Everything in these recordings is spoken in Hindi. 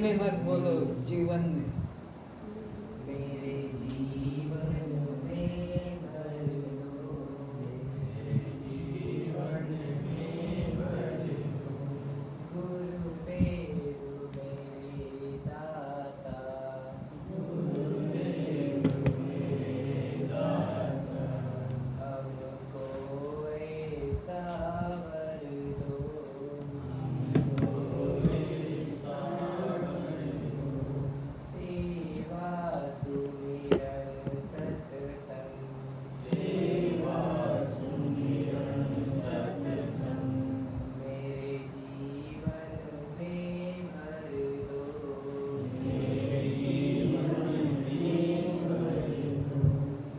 में मत बोलो, जीवन में। मेरे जीवन में भर दो, मेरे जीवन में भर दो, गुरुदेव मेरे दाता, गुरुदेव मेरे दाता, हमको ऐसा वर दो, हमको ऐसा वर दो, सेवा सुमिरन सत्संग, सेवा सुमिरन सत्संग, मेरे जीवन में भर दो, मेरे जीवन में भर दो,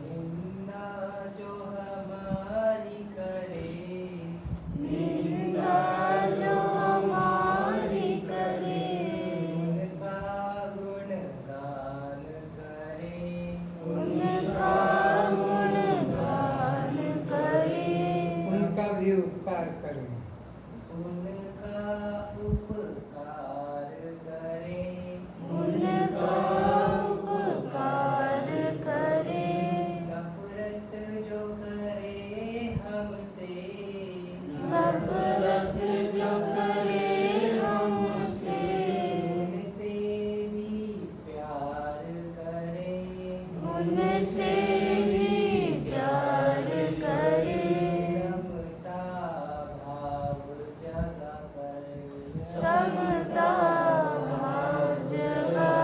निंदा जो हमारी करे, निंदा जो हमारी करे, उनका गुणगान करे, उनका गुणगान करे, उनका भी उपकार करें। उनका उपकार करे, उनका उपकार करे, नफरत जो करे हमसे, नफरत जो करे हमसे, उनसे भी प्यार करे, उनसे भी प्यार करे, समता भाव जगा कर, समता भाव जगा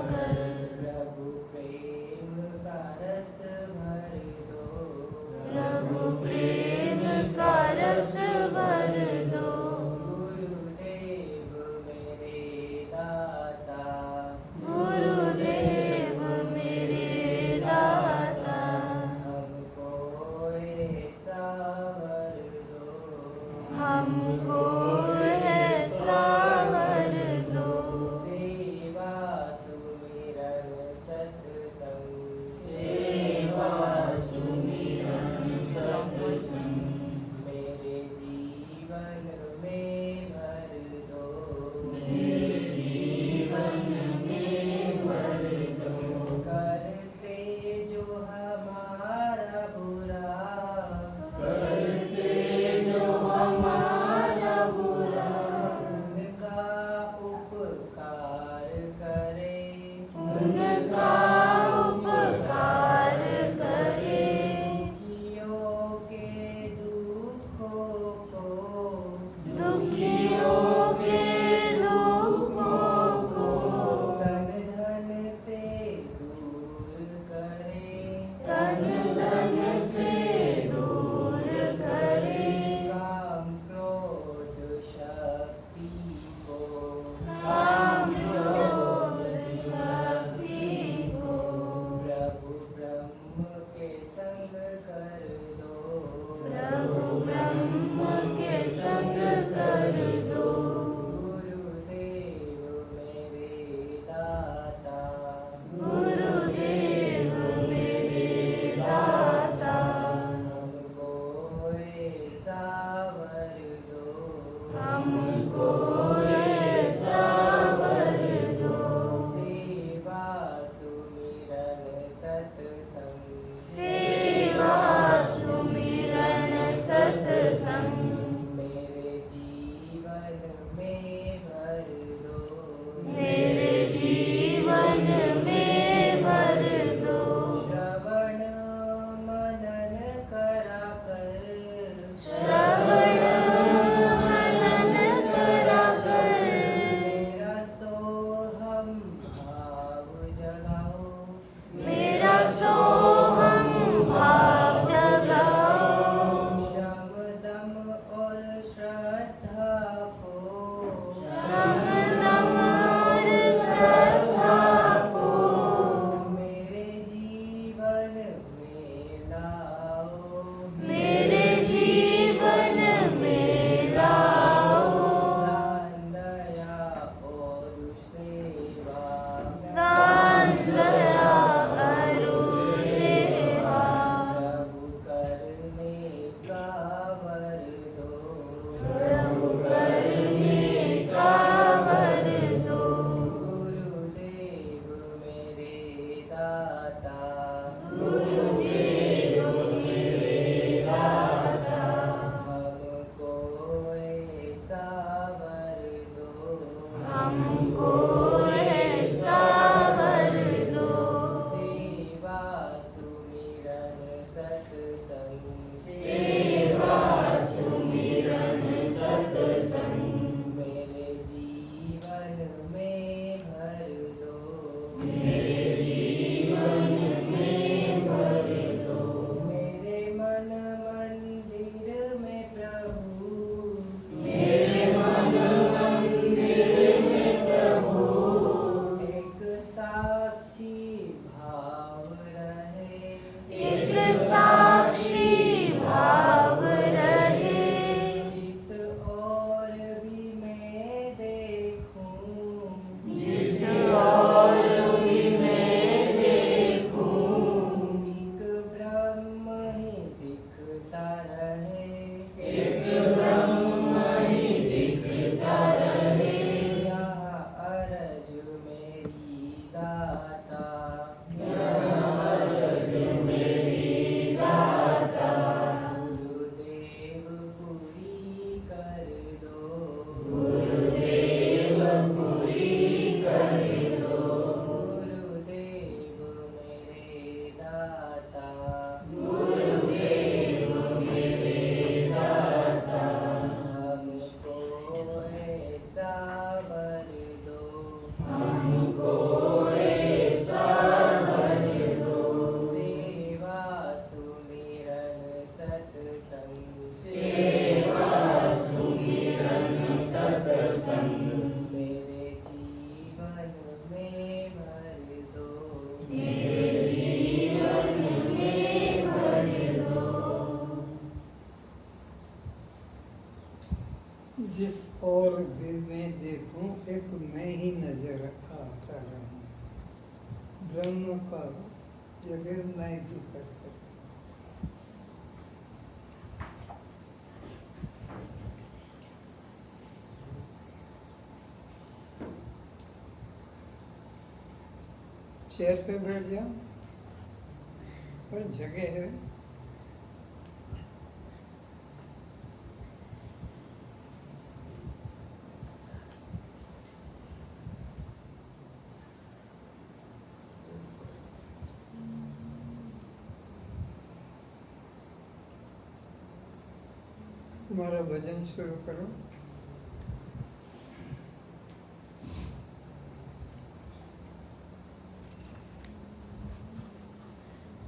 कर, प्रभु प्रेम का रस भर दो, प्रभु प्रेम का रस भर दो, गुरुदेव मेरे दाता, गुरुदेव मेरे दाता, जिस और भी मैं देखूं एक मैं ही नजर आता रहूं। ब्रह्म का जगह मैं भी कर सकता। चेयर पे बैठ जाओ, पर जगह है। तुम्हारा भजन शुरू करो।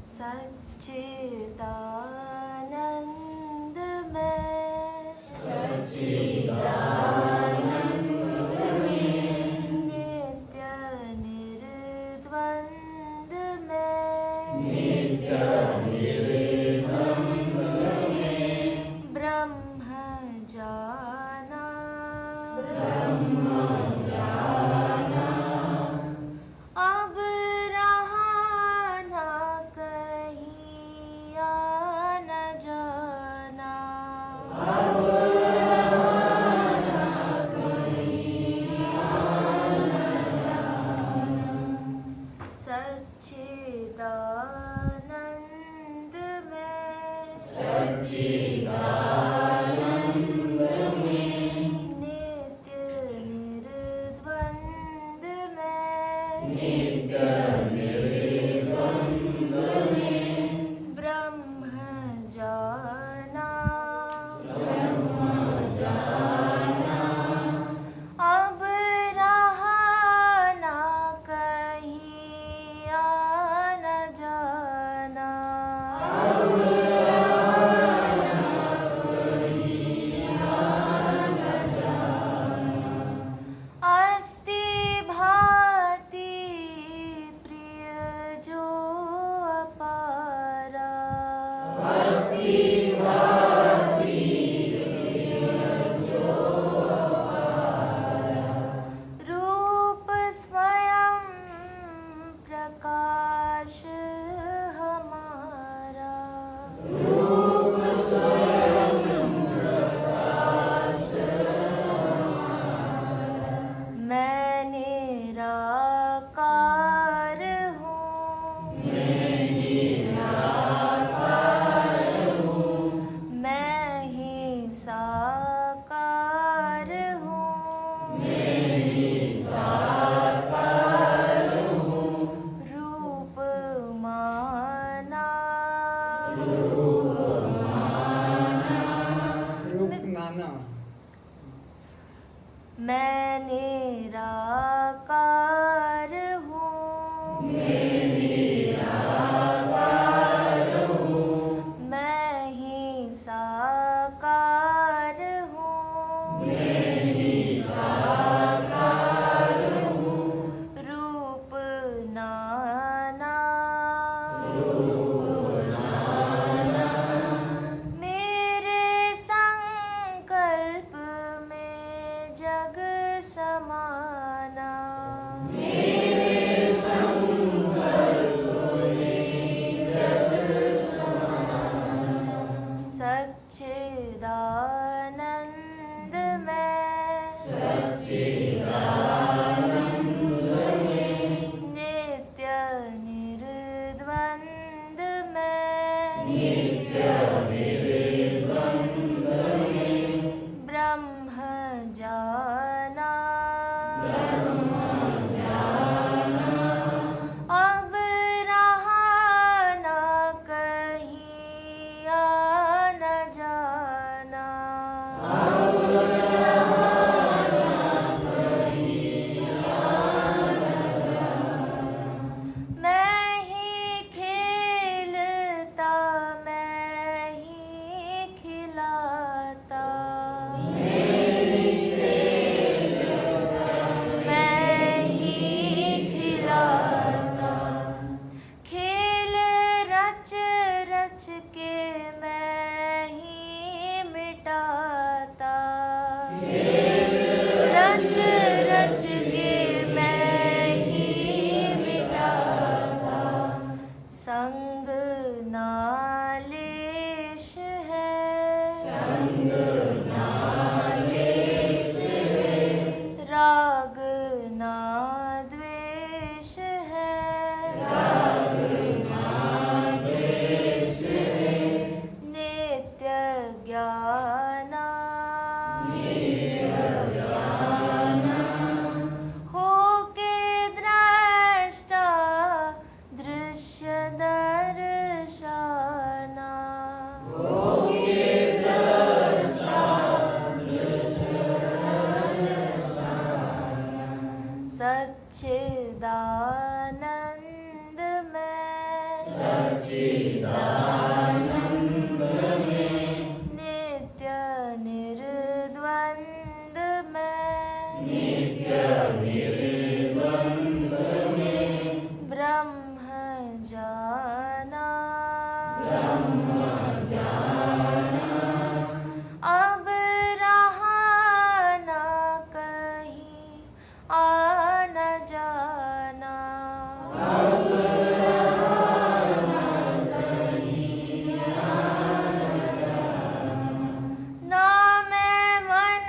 सच्चिदानंद में नित्य निर्द्वंद में ब्रह्म जाना अब रहा ना कहीं आना जाना। सच्चिदानंद में नित्य निर्द्वंद में ब्रह्म जाना अब रहा ना कहीं आना जाना। अस्ति भाति प्रिय जो अपारा रूप स्वयं प्रकाश हमारा। मैं निराकार हूँ मैं ही साकार हूँ रूप माना रूप नाना। मैं निराकार हूँ मैं ही साकार हूँ रूप नाना मेरे संकल्प में जग समाना। सच्चिदानंद में नित्य निर्द्वंद में ब्रह्म जाना अब रहा ना कहीं आना जाना। मैं ही खेलता मैं संग नालेश है, संग नालेश है, राग ना द्वेष है, राग ना द्वेष है, नित्य ज्ञाना, नित्य ज्ञाना, हो के द्रष्टा दृश्य दर्शना, होके द्रष्टा दृश्य दर्शना, सच्चिदानंद में, सच्चिदानंद में, नित्य निर्द्वंद में, नित्य निर्द्वंद में, ब्रह्म जाना, ब्रह्म जाना, अब रहा न कहीं आना जाना, अब रहा न कहीं आना जाना, ना मैं मन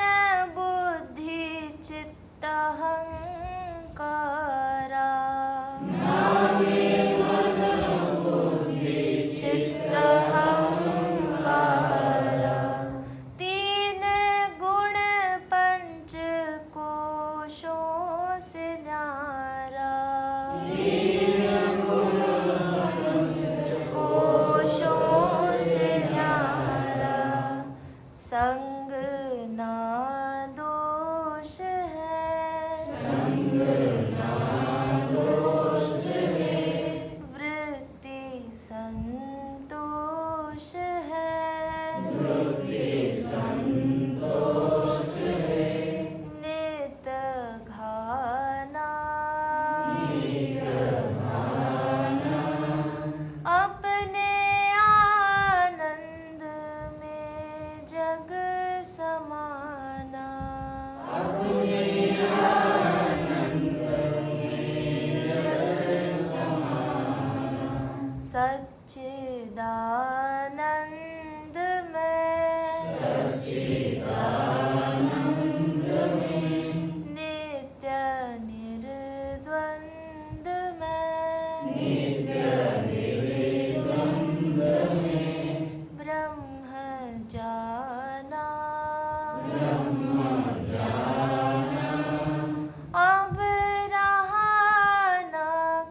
बुद्धि चित्त अहंकारा, नामे मन बुद्धि चित्त अहंकारा, तीन गुण पंच कोशों से न्यारा, कोशों से न्यारा, संग ना दोष है, संग ना दोष है, वृत्ति संतोष है, वृत्ति संतोष है, नित घाना, नित्य भाना, अपने आनंद में जग समाना, अपने आनंद में जग समाना, सच्चिदानंद में, सच्चिदानंद में, नित्य निर्द्वंद में, नित्य निर्द्वंद में, ब्रह्म जाना, ब्रह्म जाना, अब रहा न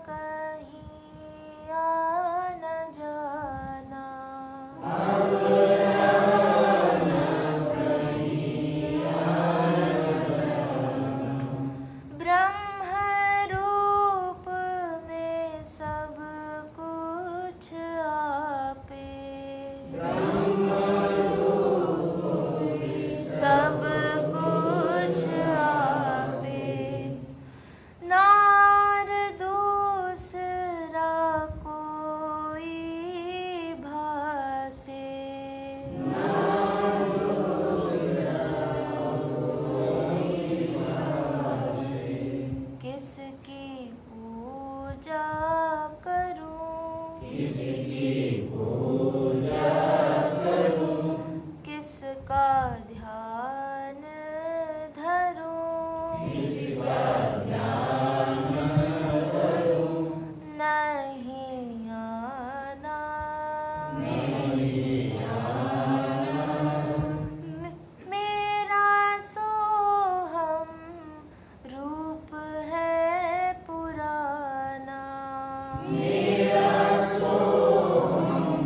कहीं आना जाना, अब रहा न कहीं आना जाना, ब्रह्म रूप में सब कुछ आपे, ब्रह्म रूप में सब कुछ आपे, नार दूसरा कोई भासे, किसकी पूजा करूं, किसकी पूजा करूं, किसका ध्यान धरूं, किसका ध्यान करूं, नहीं आना, नहीं आना, मेरा सोहम रूप है पुराना, मेरा सोहम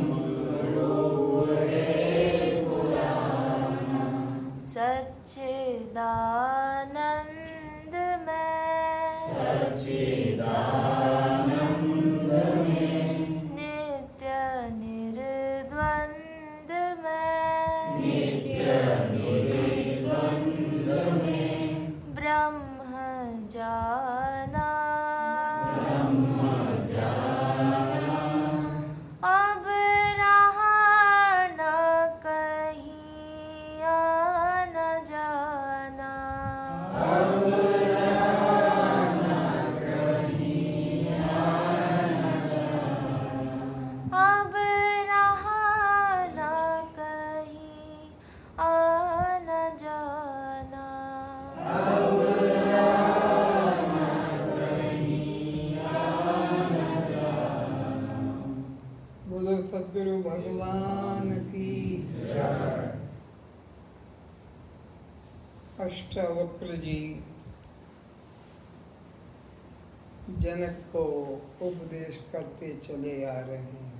बोलो सद्गुरु भगवान की जय। अष्टावक्र जी जनक को उपदेश करते चले आ रहे हैं।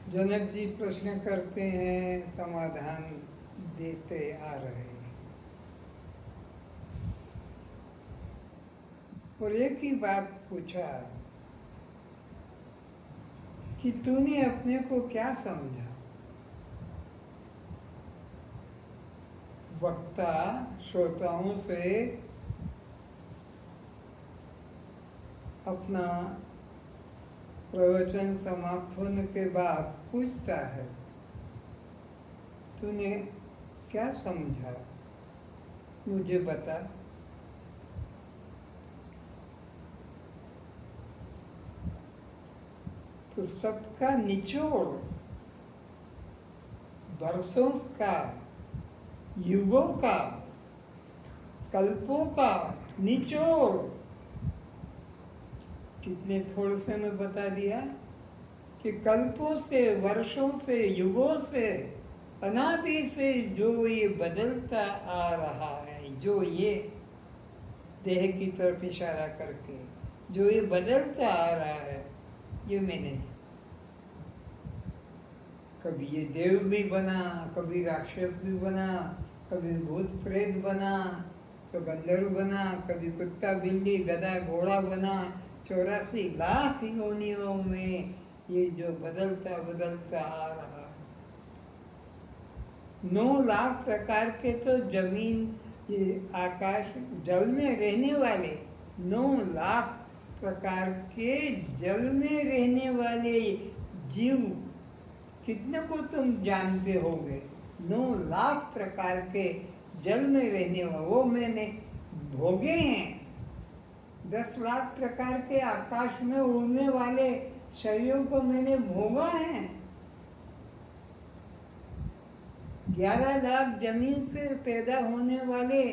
जनक जी प्रश्न करते हैं, समाधान देते आ रहे हैं। और एक ही बात पूछा कि तूने अपने को क्या समझा? वक्ता श्रोताओं से अपना प्रवचन समाप्त होने के बाद पूछता है, तूने क्या समझा, मुझे बता। तो सबका निचोड़, वर्षों का, युगों का, कल्पों का निचोड़ कितने थोड़े से में बता दिया कि कल्पों से, वर्षों से, युगों से, अनादि से जो ये बदलता आ रहा है, जो ये देह की तरफ इशारा करके जो ये बदलता आ रहा है, ये मैंने कभी ये देव भी बना, कभी राक्षस भी बना, कभी भूत प्रेत बना, तो गंधर्व बना, कभी कुत्ता बिल्ली गधा घोड़ा बना, 84 लाख योनियों में ये जो बदलता बदलता आ रहा है। 9 लाख प्रकार के तो जमीन, ये आकाश, जल में रहने वाले 9 लाख प्रकार के जल में रहने वाले जीव कितने को तुम जानते होगे? 9 लाख प्रकार के जल में रहने वाले वो मैंने भोगे हैं। 10 लाख प्रकार के आकाश में उड़ने वाले शरीरों को मैंने भोगा है। 11 लाख जमीन से पैदा होने वाले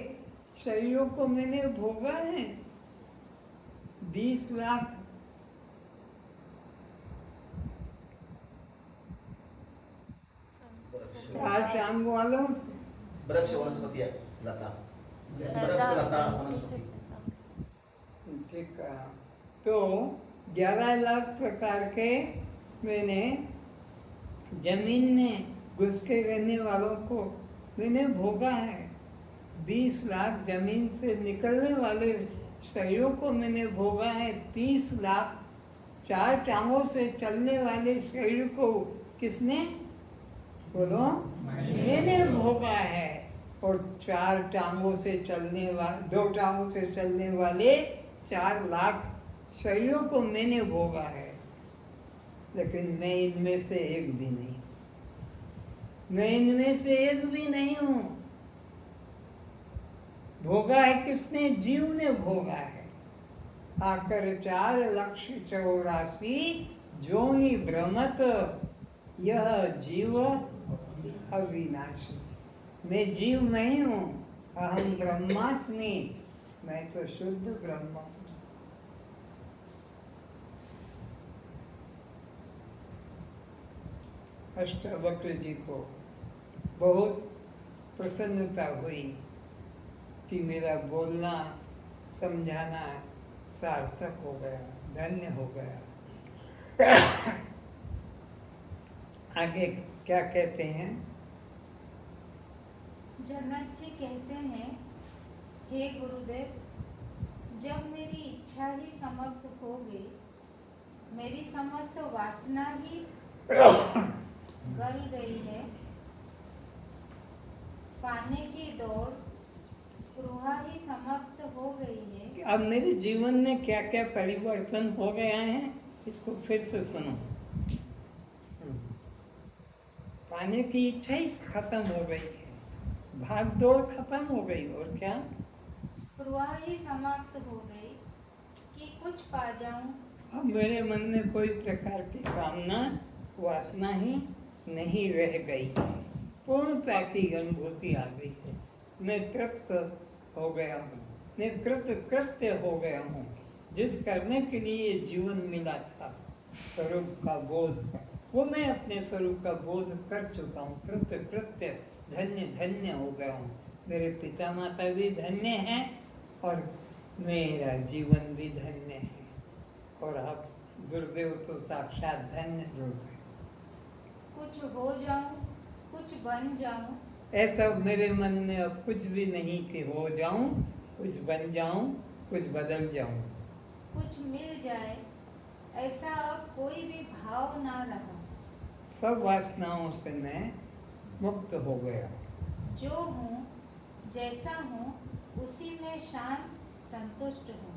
शरीरों को मैंने भोगा है। 20 लाख चार शाम वालों से, वृक्ष वनस्पति लता, वृक्ष लता वनस्पति। ठीक है, तो 11 लाख प्रकार के मैंने जमीन में घुस के रहने वालों को मैंने भोगा है। 20 लाख जमीन से निकलने वाले शरीरों को मैंने भोगा है। 30 लाख 4 टांगों से चलने वाले शरीर को किसने, बोलो, मैंने भोगा है। और 4 टांगों से चलने वाले, 2 टांगों से चलने वाले 4 लाख शरीरों को मैंने भोगा है। लेकिन मैं इनमें से एक भी नहीं, मैं इनमें से एक भी नहीं हूं। भोगा है किसने? जीव ने भोगा है। आकर 4,84,000 जोनि भ्रमत, यह जीव अविनाशी। मैं जीव नहीं हूं, अहम ब्रह्मास्मि, मैं तो शुद्ध ब्रह्म हूं। अष्टावक्र जी को बहुत प्रसन्नता हुई कि मेरा बोलना, समझाना सार्थक हो गया, धन्य हो गया। आगे क्या कहते हैं? जनक जी कहते हैं, हे गुरुदेव, जब मेरी इच्छा ही समाप्त हो गई, मेरी समस्त वासना ही गल गई है, पाने की दौड़, स्पृहा ही समाप्त हो गई है। अब मेरे जीवन में क्या क्या परिवर्तन हो गया है, इसको फिर से सुनो। पाने की इच्छा ही खत्म हो गई है, भाग दौड़ खत्म हो गई, और क्या? स्पृहा ही समाप्त हो गई कि कुछ पा जाऊं। अब मेरे मन में कोई प्रकार की कामना, वासना ही नहीं रह गई है। पूर्णता की अनुभूति आ गई है। मैं तृप्त हो गया हूँ, मैं कृत्य हो गया हूँ। जिस करने के लिए जीवन मिला था स्वरूप का बोध, वो मैं अपने स्वरूप का बोध कर चुका हूँ। कृत्य कृत्य धन्य धन्य हो गया हूँ। मेरे पिता माता भी धन्य हैं और मेरा जीवन भी धन्य है। और आप गुरुदेव तो साक्षात धन्य रूप है। कुछ हो जाऊं, कुछ बन जाऊं, ऐसा मेरे मन में अब कुछ भी नहीं कि हो जाऊं, कुछ बन जाऊं, कुछ बदल जाऊं। कुछ मिल जाए, ऐसा अब कोई भी भाव ना रहा। सब वासनाओं से मैं मुक्त हो गया। जो हूँ, जैसा हूँ, उसी में शांत संतुष्ट हूँ।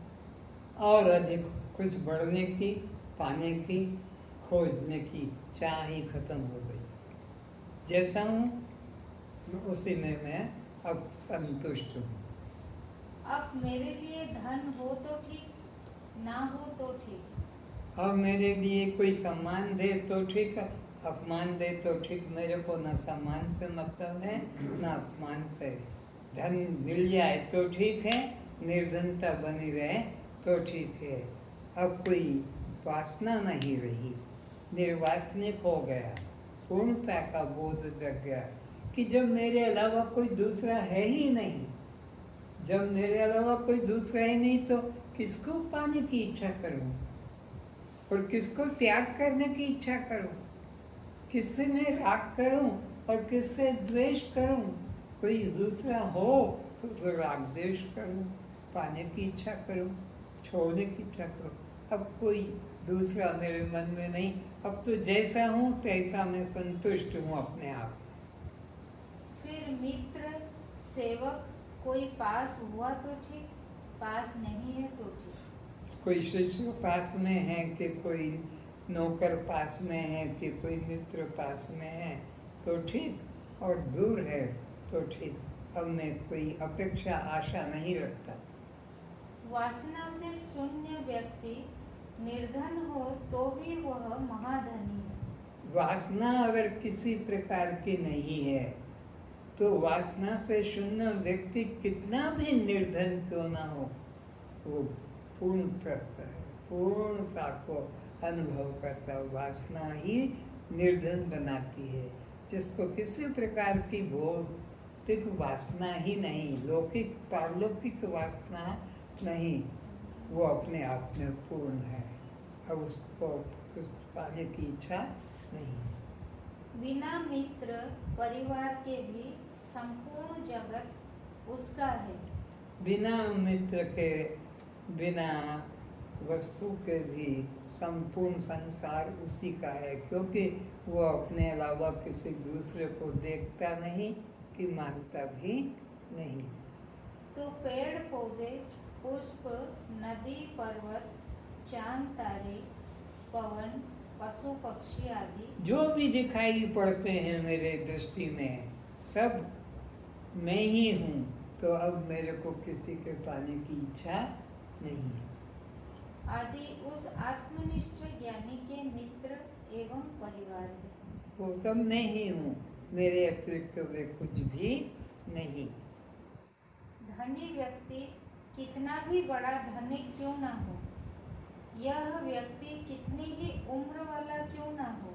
और अधिक कुछ बढ़ने की, पाने की, खोजने की चाह ही खत्म हो गई। जैसा हूँ उसी में मैं अब संतुष्ट हूँ। अब मेरे लिए धन हो तो ठीक, ना हो तो ठीक। अब मेरे लिए कोई सम्मान दे तो ठीक, अपमान दे तो ठीक। मेरे को न सम्मान से मतलब है न अपमान से। धन मिल जाए तो ठीक है, निर्धनता बनी रहे तो ठीक है। अब कोई वासना नहीं रही, निर्वासनिक हो गया। पूर्णता का बोध जग गया कि जब मेरे अलावा कोई दूसरा है ही नहीं, जब मेरे अलावा कोई दूसरा ही नहीं तो किसको पाने की इच्छा करूं और किसको त्याग करने की इच्छा करूं, किससे मैं राग करूं और किससे द्वेष करूं। कोई दूसरा हो तो राग द्वेष करूं, पाने की इच्छा करूं, छोड़ने की इच्छा करूं। अब कोई दूसरा मेरे मन में नहीं। अब तो जैसा हूं तैसा मैं संतुष्ट हूं अपने आप। फिर मित्र, सेवक कोई पास हुआ तो ठीक, पास नहीं है तो ठीक। कोई शिष्य पास में है कि कोई नौकर पास में है कि कोई मित्र पास में है तो ठीक, और दूर है तो ठीक। अब मैं कोई अपेक्षा आशा नहीं रखता। वासना से शून्य व्यक्ति निर्धन हो तो भी वह महाधनी है। वासना अगर किसी प्रकार की नहीं है तो वासना से शून्य व्यक्ति कितना भी निर्धन क्यों ना हो, वो पूर्ण तृप्त है, पूर्णता को अनुभव करता है। वासना ही निर्धन बनाती है। जिसको किसी प्रकार की भौतिक वासना ही नहीं, लौकिक पारलौकिक वासना नहीं, वो अपने आप में पूर्ण है। अब उसको कुछ पाने की इच्छा नहीं। बिना मित्र परिवार के भी संपूर्ण जगत उसका है। बिना मित्र के, बिना वस्तु के भी संपूर्ण संसार उसी का है, क्योंकि वो अपने अलावा किसी दूसरे को देखता नहीं कि मानता भी नहीं। तो पेड़ पौधे, पुष्प, नदी, पर्वत, चांद, तारे, पवन, पशु पक्षी आदि जो भी दिखाई पड़ते हैं मेरे दृष्टि में सब मैं ही हूँ। तो अब मेरे को किसी के पाने की इच्छा नहीं है। आदि उस आत्मनिष्ठ ज्ञानी के मित्र एवं परिवार है। वो सब मैं ही हूँ, मेरे अतिरिक्त वे कुछ भी नहीं। धनी व्यक्ति कितना भी बड़ा धनिक क्यों ना हो, यह व्यक्ति कितनी ही उम्र वाला क्यों ना हो,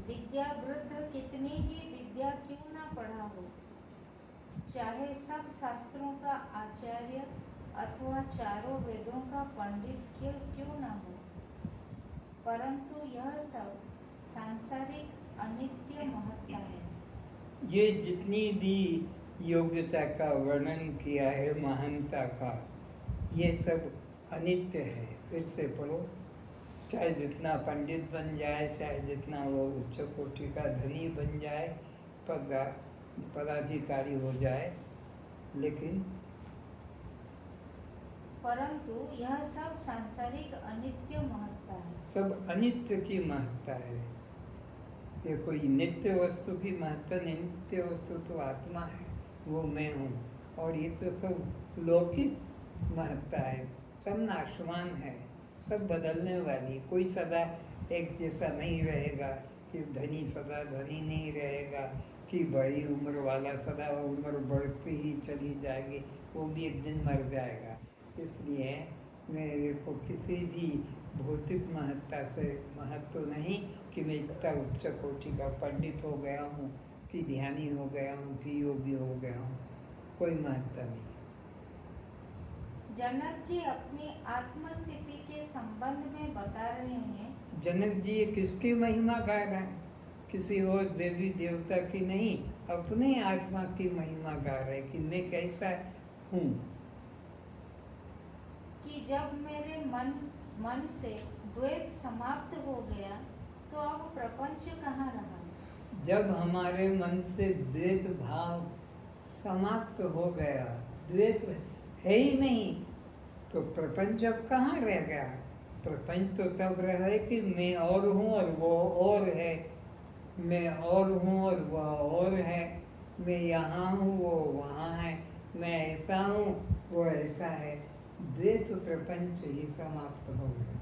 विद्या वृद्ध कितनी ही विद्या क्यों ना पढ़ा हो, चाहे सब शास्त्रों का आचार्य अथवा चारों वेदों का पंडित क्यों ना हो, परंतु यह सब सांसारिक अनित्य महत्ता है। ये जितनी भी योग्यता का वर्णन किया है महानता का, ये सब अनित्य है। फिर से पढ़ो। चाहे जितना पंडित बन जाए, चाहे जितना वो उच्च कोटि का धनी बन जाए, पदाधिकारी हो जाए, लेकिन परंतु यह सब सांसारिक अनित्य महत्ता है। सब अनित्य की महत्ता है। ये कोई नित्य वस्तु की महत्ता नहीं। नित्य वस्तु तो आत्मा है, वो मैं हूँ। और ये तो सब लौकिक महत्ता है, सब नाशवान है, सब बदलने वाली। कोई सदा एक जैसा नहीं रहेगा कि धनी सदा धनी नहीं रहेगा, कि बड़ी उम्र वाला सदा उम्र बढ़ती ही चली जाएगी, वो भी एक दिन मर जाएगा। इसलिए मेरे को किसी भी भौतिक महत्ता से महत्व नहीं कि मैं इतना उच्च कोटि का पंडित हो गया हूँ, कि ध्यानी हो गया हूँ, कि योगी हो गया हूँ, कोई महत्ता नहीं। जनक जी अपनी आत्मस्थिति के संबंध में बता रहे हैं। जनक जी ये किसकी महिमा गा रहे हैं? किसी और देवी देवता की नहीं, अपने आत्मा की महिमा गा रहे हैं कि मैं कैसा हूँ। कि जब मेरे मन से द्वैत समाप्त हो गया तो अब प्रपंच कहाँ रहा। जब हमारे मन से द्वैत भाव समाप्त हो गया, द्वैत है ही नहीं, तो प्रपंच अब कहाँ रह गया? प्रपंच तो तब रहे कि मैं और हूँ और वो और है, मैं और हूँ और वह और है, मैं यहाँ हूँ वो वहाँ है, मैं ऐसा हूँ वो ऐसा है। द्वैत प्रपंच ही समाप्त हो गया।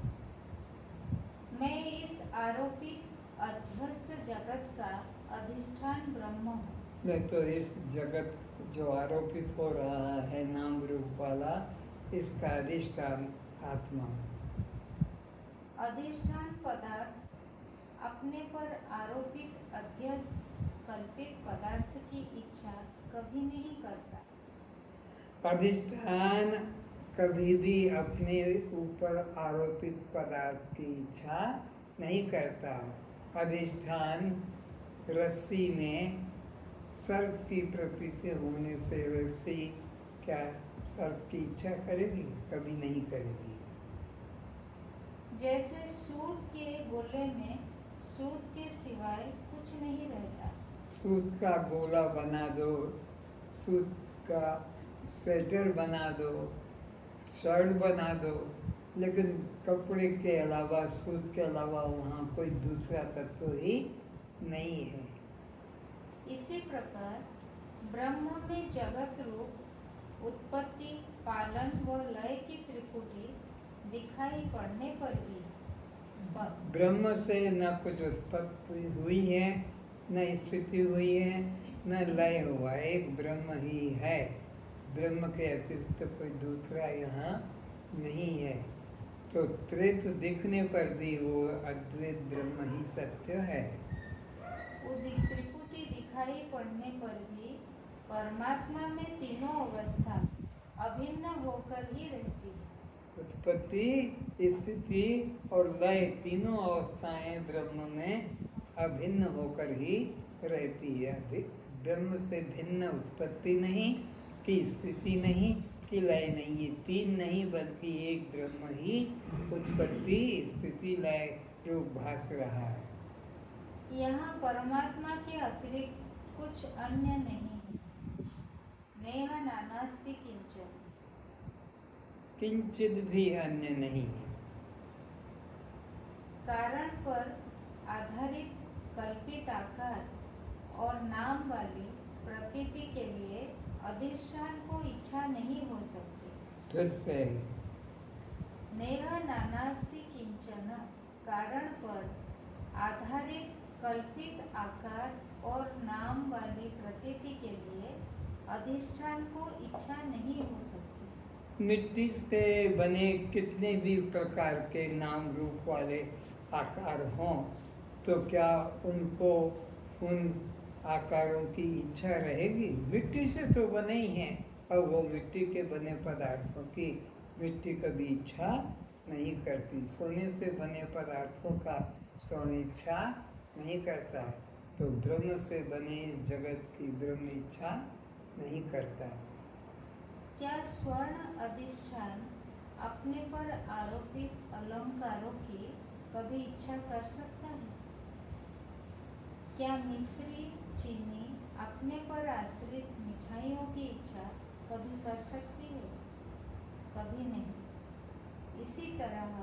मैं इस आरोपित अध्यस्त जगत का अधिष्ठान ब्रह्म हूँ। मैं तो इस जगत जो आरोपित हो रहा है नाम रूप वाला, इसका अधिष्ठान आत्मा। अधिष्ठान पदार्थ अपने पर आरोपित अध्यस्त कल्पित पदार्थ की इच्छा कभी नहीं करता। अधिष्ठान कभी भी अपने ऊपर आरोपित पदार्थ की इच्छा नहीं करता। अधिष्ठान रस्सी में सर्प की प्रतीति होने से रस्सी क्या सर्प की इच्छा करेगी? कभी नहीं करेगी। जैसे सूत के गोले में सूत के सिवाय कुछ नहीं रहता। सूत का गोला बना दो, सूत का स्वेटर बना दो, शर्ट बना दो, लेकिन कपड़े के अलावा, सूत के अलावा वहाँ कोई दूसरा तत्व ही नहीं है। इसी प्रकार ब्रह्म में जगत रूप उत्पत्ति, पालन व लय की त्रिपुटी दिखाई पड़ने पर भी ब्रह्म से न कुछ उत्पत्ति हुई है, न स्थिति हुई है, न लय हुआ, एक ब्रह्म ही है। ब्रह्म के अतिरिक्त कोई दूसरा यहाँ नहीं है। तो त्रित दिखने पर भी वो अद्वैत ब्रह्म ही सत्य है। त्रिपुटी दिखाई पड़ने पर भी परमात्मा में तीनों अवस्था अभिन्न होकर ही रहती है। उत्पत्ति, स्थिति और लय तीनों अवस्थाएं ब्रह्म में अभिन्न होकर ही रहती है। ब्रह्म से भिन्न उत्पत्ति नहीं, कि स्थिति नहीं, कि लय नहीं, ये तीन नहीं बल्कि एक ब्रह्म ही उत्पत्ति, स्थिति, लय रूप भास रहा है। यहाँ परमात्मा के अतिरिक्त कुछ अन्य नहीं है। नेह नानास्ति किंचन, किंचित भी अन्य नहीं है। कारण पर आधारित कल्पित आकार और नाम वाली प्रतीति के लिए अधिष्ठान को इच्छा नहीं हो सकती। फिर से नेह नानास्ति किंचन, कारण पर आधारित कल्पित आकार और नाम वाली प्रतीति के लिए अधिष्ठान को इच्छा नहीं हो सकती। मिट्टी से बने कितने भी प्रकार के नाम रूप वाले आकार हों, तो क्या उनको उन आकारों की इच्छा रहेगी? मिट्टी से तो बने ही हैं, और वो मिट्टी के बने पदार्थों की मिट्टी कभी इच्छा नहीं करती। सोने से बने पदार्थों का सोने इच्छा नहीं करता, तो ब्रह्म से बने इस जगत की ब्रह्म इच्छा नहीं करता। क्या स्वर्ण अधिष्ठान अपने पर आरोपित अलंकारों की कभी इच्छा कर सकता है? क्या मिश्री चीनी अपने पर आश्रित मिठाइयों की इच्छा कभी कर सकती है? कभी नहीं। इसी तरह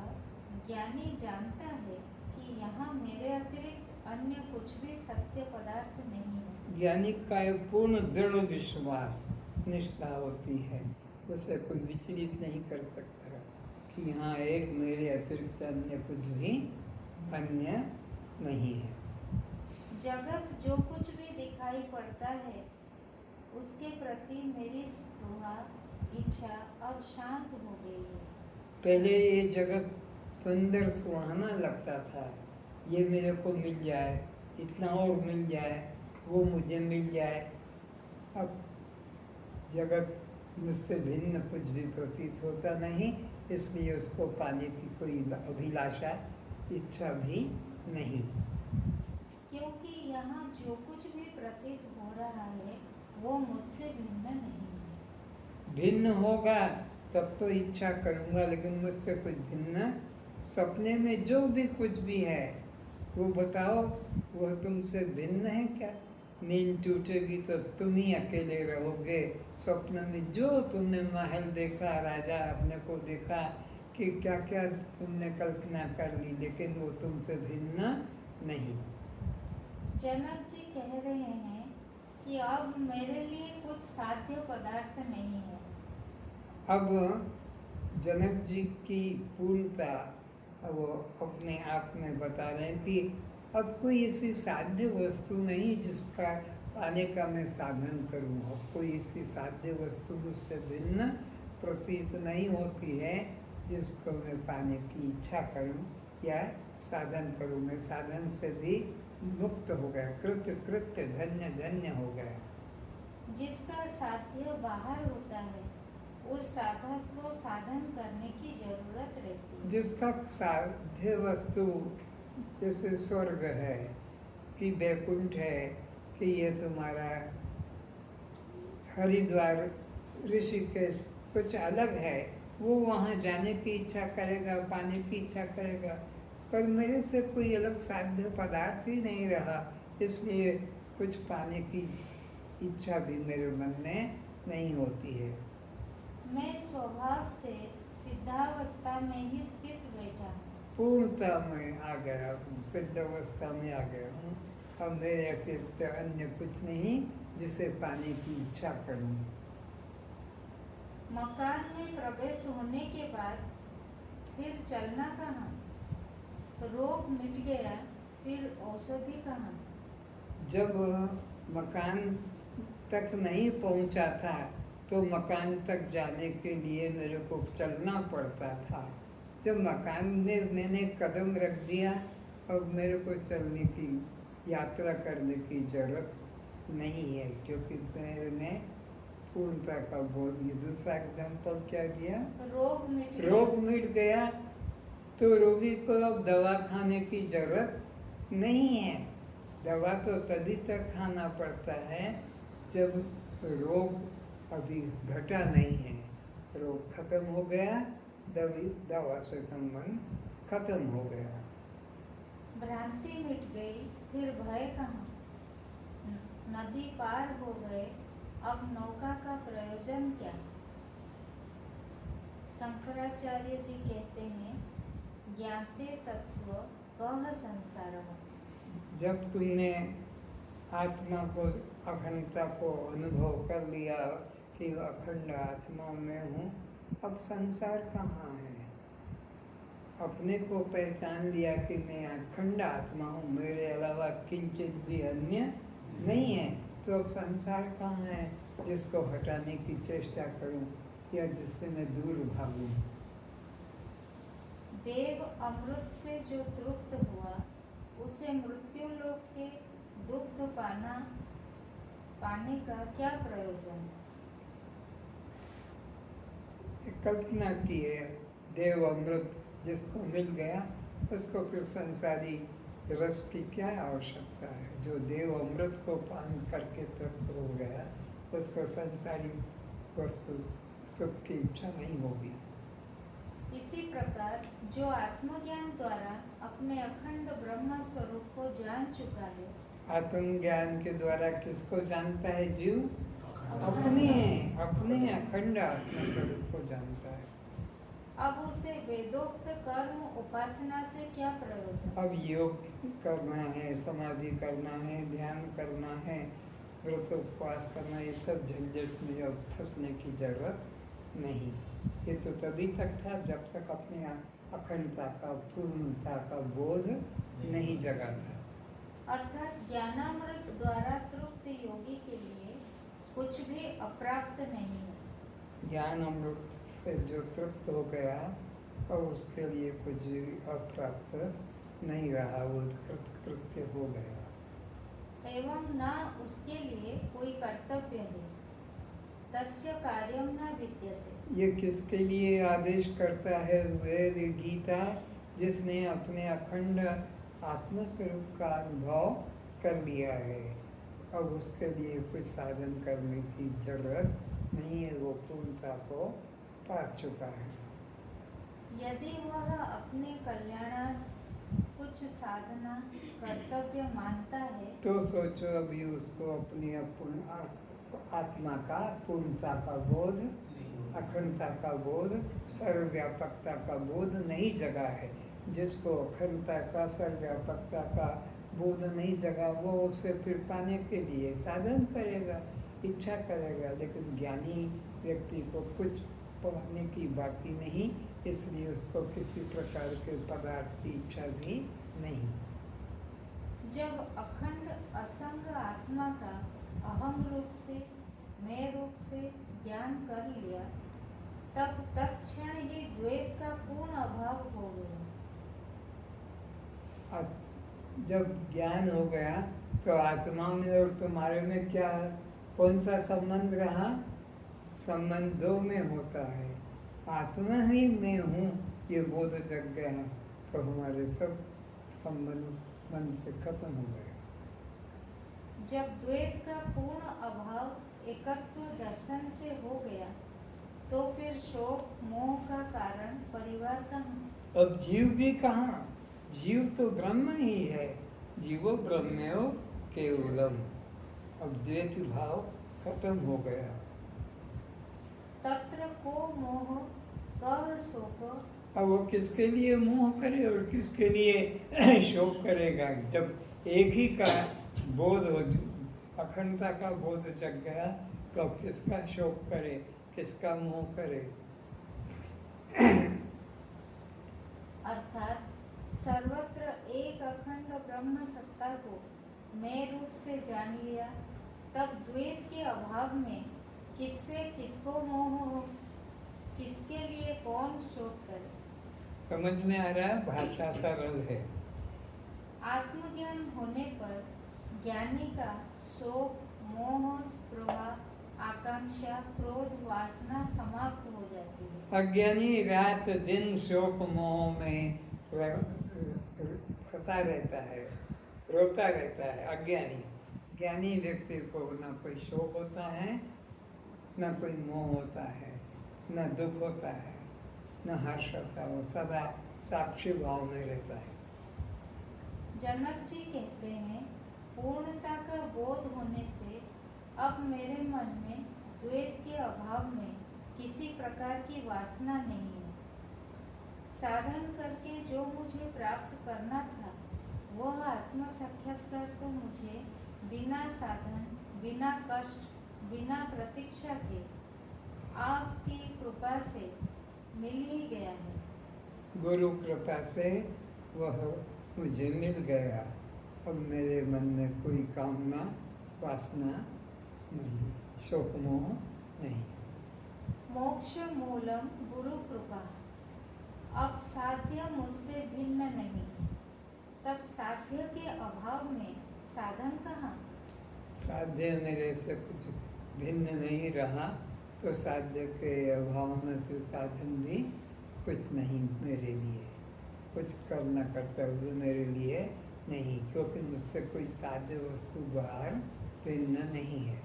ज्ञानी जानता है कि यहाँ मेरे अतिरिक्त अन्य कुछ भी सत्य पदार्थ नहीं है। ज्ञानी का पूर्ण दृढ़ विश्वास निष्ठा होती है, उसे कोई विचलित नहीं कर सकता कि यहाँ एक मेरे अतिरिक्त अन्य कुछ भी अन्य नहीं है। जगत जो कुछ भी दिखाई पड़ता है उसके प्रति मेरी स्पृहा इच्छा अब शांत हो गई है। पहले ये जगत सुंदर सुहाना लगता था। ये मेरे को मिल जाए, इतना और मिल जाए, वो मुझे मिल जाए। अब जगत मुझसे भिन्न कुछ भी प्रतीत होता नहीं, इसलिए उसको पाने की कोई अभिलाषा, इच्छा भी नहीं। क्योंकि यहाँ जो कुछ भी प्रतीत हो रहा है वो मुझसे भिन्न नहीं है। भिन्न होगा तब तो इच्छा करूँगा, लेकिन मुझसे कुछ भिन्न, सपने में जो भी कुछ भी है वो बताओ, वह तुमसे भिन्न है क्या? नींद टूटेगी तो तुम ही अकेले रहोगे। स्वप्न में जो तुमने महल देखा, राजा अपने को देखा, कि क्या क्या तुमने कल्पना कर ली, लेकिन वो तुमसे भिन्न नहीं। जनक जी कह रहे हैं कि अब मेरे लिए कुछ साध्य पदार्थ नहीं है। अब जनक जी की पूर्णता वो अपने आप में बता रहे हैं कि अब कोई ऐसी साध्य वस्तु नहीं जिसका पाने का मैं साधन करूं। अब कोई ऐसी साध्य वस्तु मुझसे भिन्न प्रतीत नहीं होती है जिसको मैं पाने की इच्छा करूं या साधन करूं। मैं साधन से भी मुक्त हो गया, कृत्य कृत्य धन्य धन्य हो गया। जिसका साध्य बाहर होता है उस साधक को साधन करने की जरूरत रहती है। जिसका साध्य वस्तु जैसे स्वर्ग है कि वैकुंठ है कि ये तुम्हारा हरिद्वार ऋषिकेश कुछ अलग है, वो वहाँ जाने की इच्छा करेगा, पाने की इच्छा करेगा। पर मेरे से कोई अलग साध्य पदार्थ ही नहीं रहा, इसलिए कुछ पाने की इच्छा भी मेरे मन में नहीं होती है। मैं स्वभाव से सिद्धावस्था में ही स्थित बैठा हूँ। पूर्णता में आ गया हूँ, सिद्ध अवस्था में आ गया हूँ। अब मेरे अतिरिक्त अन्य कुछ नहीं जिसे पाने की इच्छा करूँ। मकान में प्रवेश होने के बाद फिर चलना कहाँ? रोग मिट गया फिर औषधि कहाँ? जब मकान तक नहीं पहुँचा था तो मकान तक जाने के लिए मेरे को चलना पड़ता था। जब मकान में मैंने कदम रख दिया, अब मेरे को चलने की, यात्रा करने की जरूरत नहीं है, क्योंकि मैंने पूर्णता का बोध। ये दूसरा एग्जाम्पल क्या दिया? रोग मिट गया। रोग मिट गया तो रोगी को अब दवा खाने की जरूरत नहीं है। दवा तो तभी तक खाना पड़ता है जब रोग अभी घटा नहीं है। रोग खत्म हो गया, दवा से संबंध खत्म हो गया। भ्रांति मिट गई फिर भय कहाँ? नदी पार हो गए, अब नौका का प्रयोजन क्या? शंकराचार्य जी कहते हैं, ज्ञाते तत्व कह संसारः। जब तुमने आत्मा को, अखंडता को अनुभव कर लिया कि अखंड आत्मा में हूँ, अब संसार कहाँ है? अपने को पहचान लिया कि मैं अखंड आत्मा हूँ, मेरे अलावा किंचित भी अन्य नहीं है, तो अब संसार कहाँ है जिसको हटाने की चेष्टा करूँ या जिससे मैं दूर भागूँ? देव अमृत से जो तृप्त हुआ उसे मृत्यु लोक के दुग्ध पाने का क्या प्रयोजन? कल्पना की है, देव अमृत जिसको मिल गया उसको फिर संसारी रस की क्या आवश्यकता है? जो देव अमृत को पान करके तृप्त हो गया उसको संसारी वस्तु सुख की इच्छा नहीं होगी। इसी प्रकार जो आत्मज्ञान द्वारा अपने अखंड ब्रह्म स्वरूप को जान चुका है, आत्मज्ञान के द्वारा किसको जानता है जीव? अपने अखंड आत्म स्वरूप को जानता है। अब उसे वेदोक्त कर्म उपासना से क्या प्रयोजन? अब योग करना है, समाधि करना है, ध्यान करना है, व्रत उपवास करना, ये सब झंझट में अब फंसने की जरूरत नहीं। ये तो तभी तक था जब तक अपने अखंडता का, पूर्णता का बोध नहीं जगा था। अर्थात ज्ञानामृत द्वारा तृप्त योगी के लिए कुछ भी अप्राप्त नहीं है। ज्ञान अमृत से जो तृप्त हो गया और उसके लिए कुछ भी अप्राप्त नहीं रहा, वो कृत्य हो गया। एवं न उसके लिए कोई कर्तव्य है, तस्य कार्यम न विद्यते। ये किसके लिए आदेश करता है वेद गीता? जिसने अपने अखंड आत्मस्वरूप का अनुभव कर लिया है, अब उसके लिए कुछ साधन करने की जरूरत नहीं है, वो पूर्णता को पा चुका है। यदि वह अपने कल्याणार्थ कुछ साधना कर्तव्य मानता है तो सोचो अभी उसको अपनी आत्मा का पूर्णता का बोध, अखंडता का बोध, सर्वव्यापकता का बोध नहीं जगा है। जिसको अखंडता का, सर्वव्यापकता का बोध नहीं जगा, वो उसे फिर पाने के लिए साधन करेगा, इच्छा करेगा, लेकिन ज्ञानी व्यक्ति को कुछ पाने की बाकी नहीं, इसलिए उसको किसी प्रकार के पदार्थ की इच्छा भी नहीं। जब अखंड असंग आत्मा का अहम रूप से, मैं रूप से ज्ञान कर लिया, तब तत्क्षण ही द्वैत का पूर्ण अभाव हो गया। जब ज्ञान हो गया तो आत्मा में और तुम्हारे में क्या, कौन सा संबंध रहा? संबंध दो में होता है। आत्मा ही मैं हूँ, ये बोध जग गया तो हमारे सब संबंध मन से खत्म हो गए। जब द्वैत का पूर्ण अभाव एकत्व दर्शन से हो गया, तो फिर शोक मोह का कारण परिवार कहाँ? अब जीव भी कहाँ? जीव तो ब्रह्म ही है, जीवो ब्रह्मयो केवलम। अब द्वैत भाव खत्म हो गया। तत्र को मोह कह शोक। अब वो किसके लिए मोह करे और किसके लिए शोक करेगा? जब एक ही का बोध हो, अखंडता का बोध जग गया, तो अब किसका शोक करे, किसका मोह करे? अर्थात सर्वत्र एक अखंड ब्रह्म सत्ता को मैं रूप से जान लिया, तब द्वैत के अभाव में किससे किसको मोह हो, किसके लिए कौन शोक करे? समझ में आ रहा है? भाषा सरल है। आत्मज्ञान होने पर ज्ञानी का शोक मोह स्पृहा आकांक्षा क्रोध वासना समाप्त हो जाती है। अज्ञानी रात दिन शोक मोह में फंसा रहता है, रोता रहता है। अज्ञानी, ज्ञानी व्यक्ति को न कोई शोक होता है, न कोई मोह होता है, न दुख होता है, न हर्ष होता है, वो सदा साक्षी भाव में रहता है। जनक जी कहते हैं, पूर्णता का बोध होने से अब मेरे मन में द्वैत के अभाव में किसी प्रकार की वासना नहीं है। साधन करके जो मुझे प्राप्त करना था, वह आत्म साक्षात्कार तो मुझे बिना साधन, बिना कष्ट, बिना प्रतीक्षा के आपकी कृपा से मिल ही गया है। गुरु कृपा से वह मुझे मिल गया। अब मेरे मन में कोई कामना वासना नहीं, शोक मोह नहीं। मोक्ष मूलम गुरु कृपा। अब साध्य मुझसे भिन्न नहीं, तब साध्य के अभाव में साधन कहाँ? साध्य मेरे से कुछ भिन्न नहीं रहा, तो साध्य के अभाव में फिर साधन भी कुछ नहीं मेरे लिए, कुछ करना करते हुए मेरे लिए नहीं, क्योंकि मुझसे कोई साध्य वस्तु बाहर भिन्न नहीं है।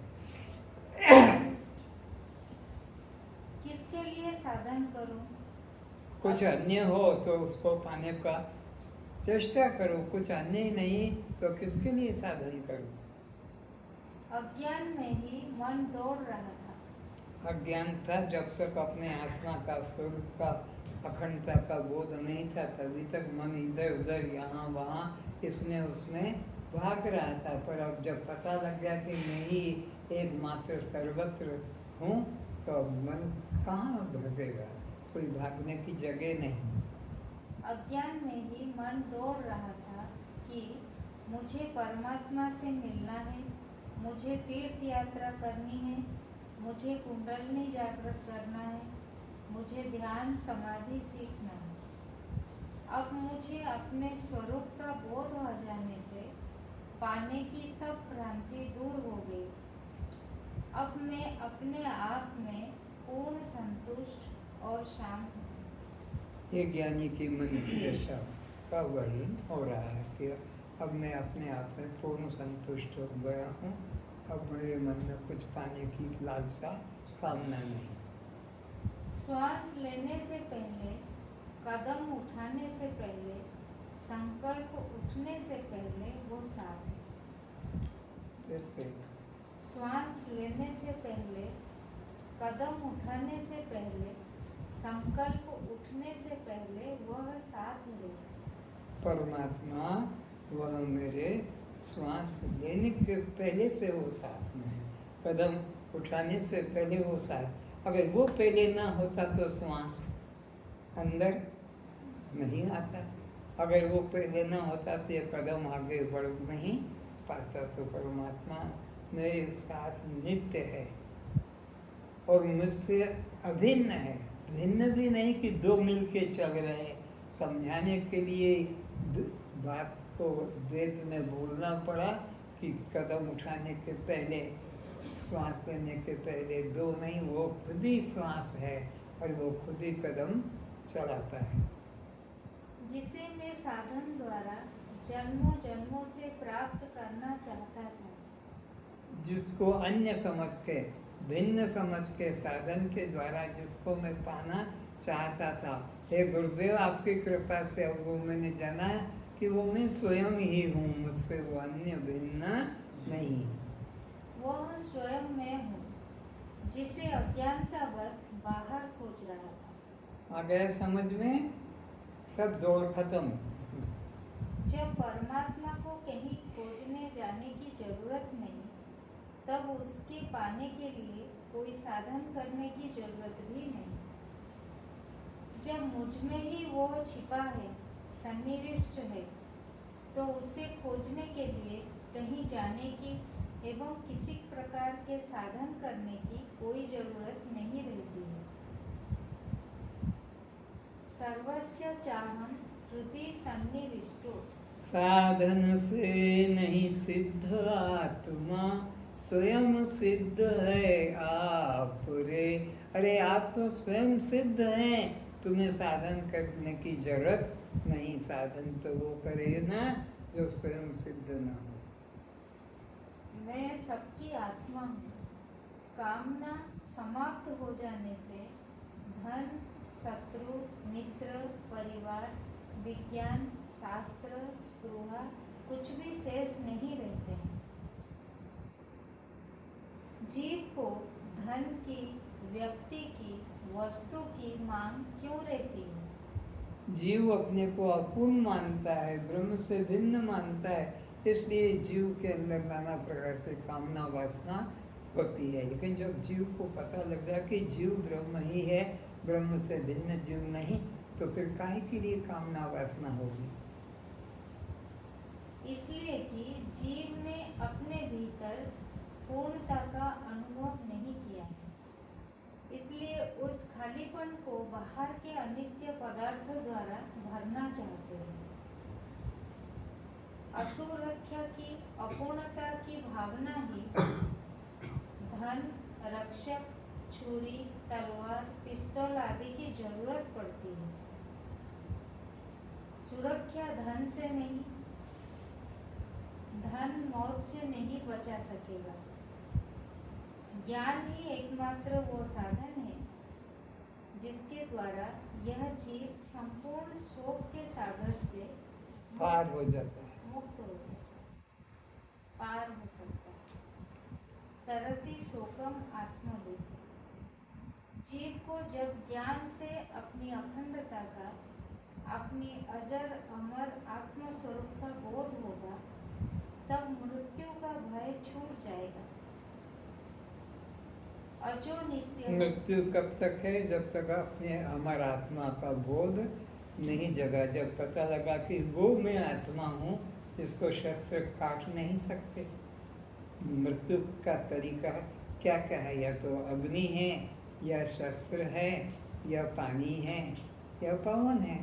किसके लिए साधन करूं? कुछ अन्य हो तो उसको पाने का चेष्टा करो, कुछ अन्य ही नहीं तो किसके लिए साधन करो? अज्ञान में ही मन दौड़ रहा था। अज्ञान था जब तक अपने आत्मा का स्वरूप का अखंडता का बोध नहीं था, तभी तक मन इधर उधर यहाँ वहाँ इसमें उसमें भाग रहा था। पर अब जब पता लग गया कि मैं ही एकमात्र सर्वत्र हूँ, तो अब मन कहाँ भागेगा? कोई भागने की जगह नहीं। अज्ञान में ही मन दौड़ रहा था कि मुझे परमात्मा से मिलना है, मुझे तीर्थ यात्रा करनी है, मुझे कुंडलनी जागृत करना है, मुझे ध्यान समाधि सीखना है। अब मुझे अपने स्वरूप का बोध हो जाने से पाने की सब भ्रांति दूर हो गई। अब मैं अपने आप में पूर्ण संतुष्ट और शांत हूँ। ये ज्ञानी की मन की दशा का वर्णन हो रहा है कि अब मैं अपने आप में पूर्ण संतुष्ट हो गया हूँ। अब मेरे मन में कुछ पाने की लालसा, कामना नहीं। श्वास लेने से पहले, कदम उठाने से पहले, संकल्प उठने से पहले वो साथ है। फिर से श्वास लेने से पहले, कदम उठाने से पहले, संकल्प उठने से पहले वह साथ है। परमात्मा वह मेरे श्वास लेने के पहले से वो साथ में है, कदम उठाने से पहले वो साथ। अगर वो पहले ना होता तो श्वास अंदर नहीं आता। अगर वो पहले ना होता तो ये कदम आगे बढ़ नहीं पाता। तो परमात्मा मेरे साथ नित्य है और मुझसे अभिन्न है। भिन्न भी नहीं कि दो मिलके चल रहे। समझाने के लिए बात को वेद में बोलना पड़ा कि कदम उठाने के पहले, श्वास लेने के पहले दो नहीं, वो खुद ही श्वास है और वो खुद ही कदम चलाता है। जिसे मैं साधन द्वारा जन्मों जन्मों से प्राप्त करना चाहता था, जिसको अन्य समझ के, भिन्न समझ के, साधन के द्वारा जिसको मैं पाना चाहता था, हे गुरुदेव आपकी कृपा से अब वो मैंने जाना कि वो मैं स्वयं ही हूँ, मुझसे वो अन्य भिन्न नहीं। वह स्वयं मैं हूँ जिसे अज्ञानता बस बाहर खोज रहा था। आ गया समझ में? सब दौड़ खत्म। जब परमात्मा को कहीं खोजने जाने की जरूरत नहीं, तब उसके पाने के लिए कोई साधन करने की जरूरत भी नहीं। जब मुझ में ही वो छिपा है, सन्निविष्ट है, तो उसे खोजने के लिए कहीं जाने की एवं किसी प्रकार के साधन करने की कोई जरूरत नहीं रहती है। सर्वस्य चाहम हृदय सन्निविष्टो। साधन से नहीं सिद्ध आत्मा, स्वयं सिद्ध है आप रे। अरे आप तो स्वयं सिद्ध हैं, तुम्हें साधन करने की जरूरत नहीं। साधन तो वो करे ना जो स्वयं सिद्ध ना हो। मैं सबकी आत्मा हूँ। कामना समाप्त हो जाने से धन, शत्रु, मित्र, परिवार, विज्ञान, शास्त्र, स्पृहा कुछ भी शेष नहीं रहते हैं। जीव को धन की, व्यक्ति की, वस्तु की मांग क्यों रहती है? जीव अपने को अपूर्ण मानता है, ब्रह्म से भिन्न मानता है, इसलिए जीव के अंदर नाना प्रकार की कामना वासना होती है। लेकिन जब जीव को पता लग गया कि जीव ब्रह्म ही है, ब्रह्म से भिन्न जीव नहीं, तो फिर काहे के लिए कामना वासना होगी? इसलिए कि जीव ने अपने भीतर पूर्णता का अनुभव नहीं किया है, इसलिए उस खालीपन को बाहर के अनित्य पदार्थों द्वारा भरना चाहते हैं। असुरक्षा की, अपूर्णता की भावना ही धन, रक्षक, छुरी, तलवार, पिस्तौल आदि की जरूरत पड़ती है। सुरक्षा धन से नहीं, धन मौत से नहीं बचा सकेगा। ज्ञान ही एकमात्र वो साधन है जिसके द्वारा यह जीव संपूर्ण शोक के सागर से पार हो जाता है, मुक्त हो सकता, पार हो सकता है। तरति शोकम आत्मविद। जीव को जब ज्ञान से अपनी अखंडता का, अपनी अजर अमर आत्म स्वरूप का बोध होगा, तब मृत्यु का भय छूट जाएगा। अजो नित्य मृत्यु कब तक है? जब तक अपने अमर आत्मा का बोध नहीं जगा। जब पता लगा कि वो मैं आत्मा हूँ जिसको शस्त्र काट नहीं सकते। मृत्यु का तरीका क्या क्या है? या तो अग्नि है, या शस्त्र है, या पानी है या पवन है,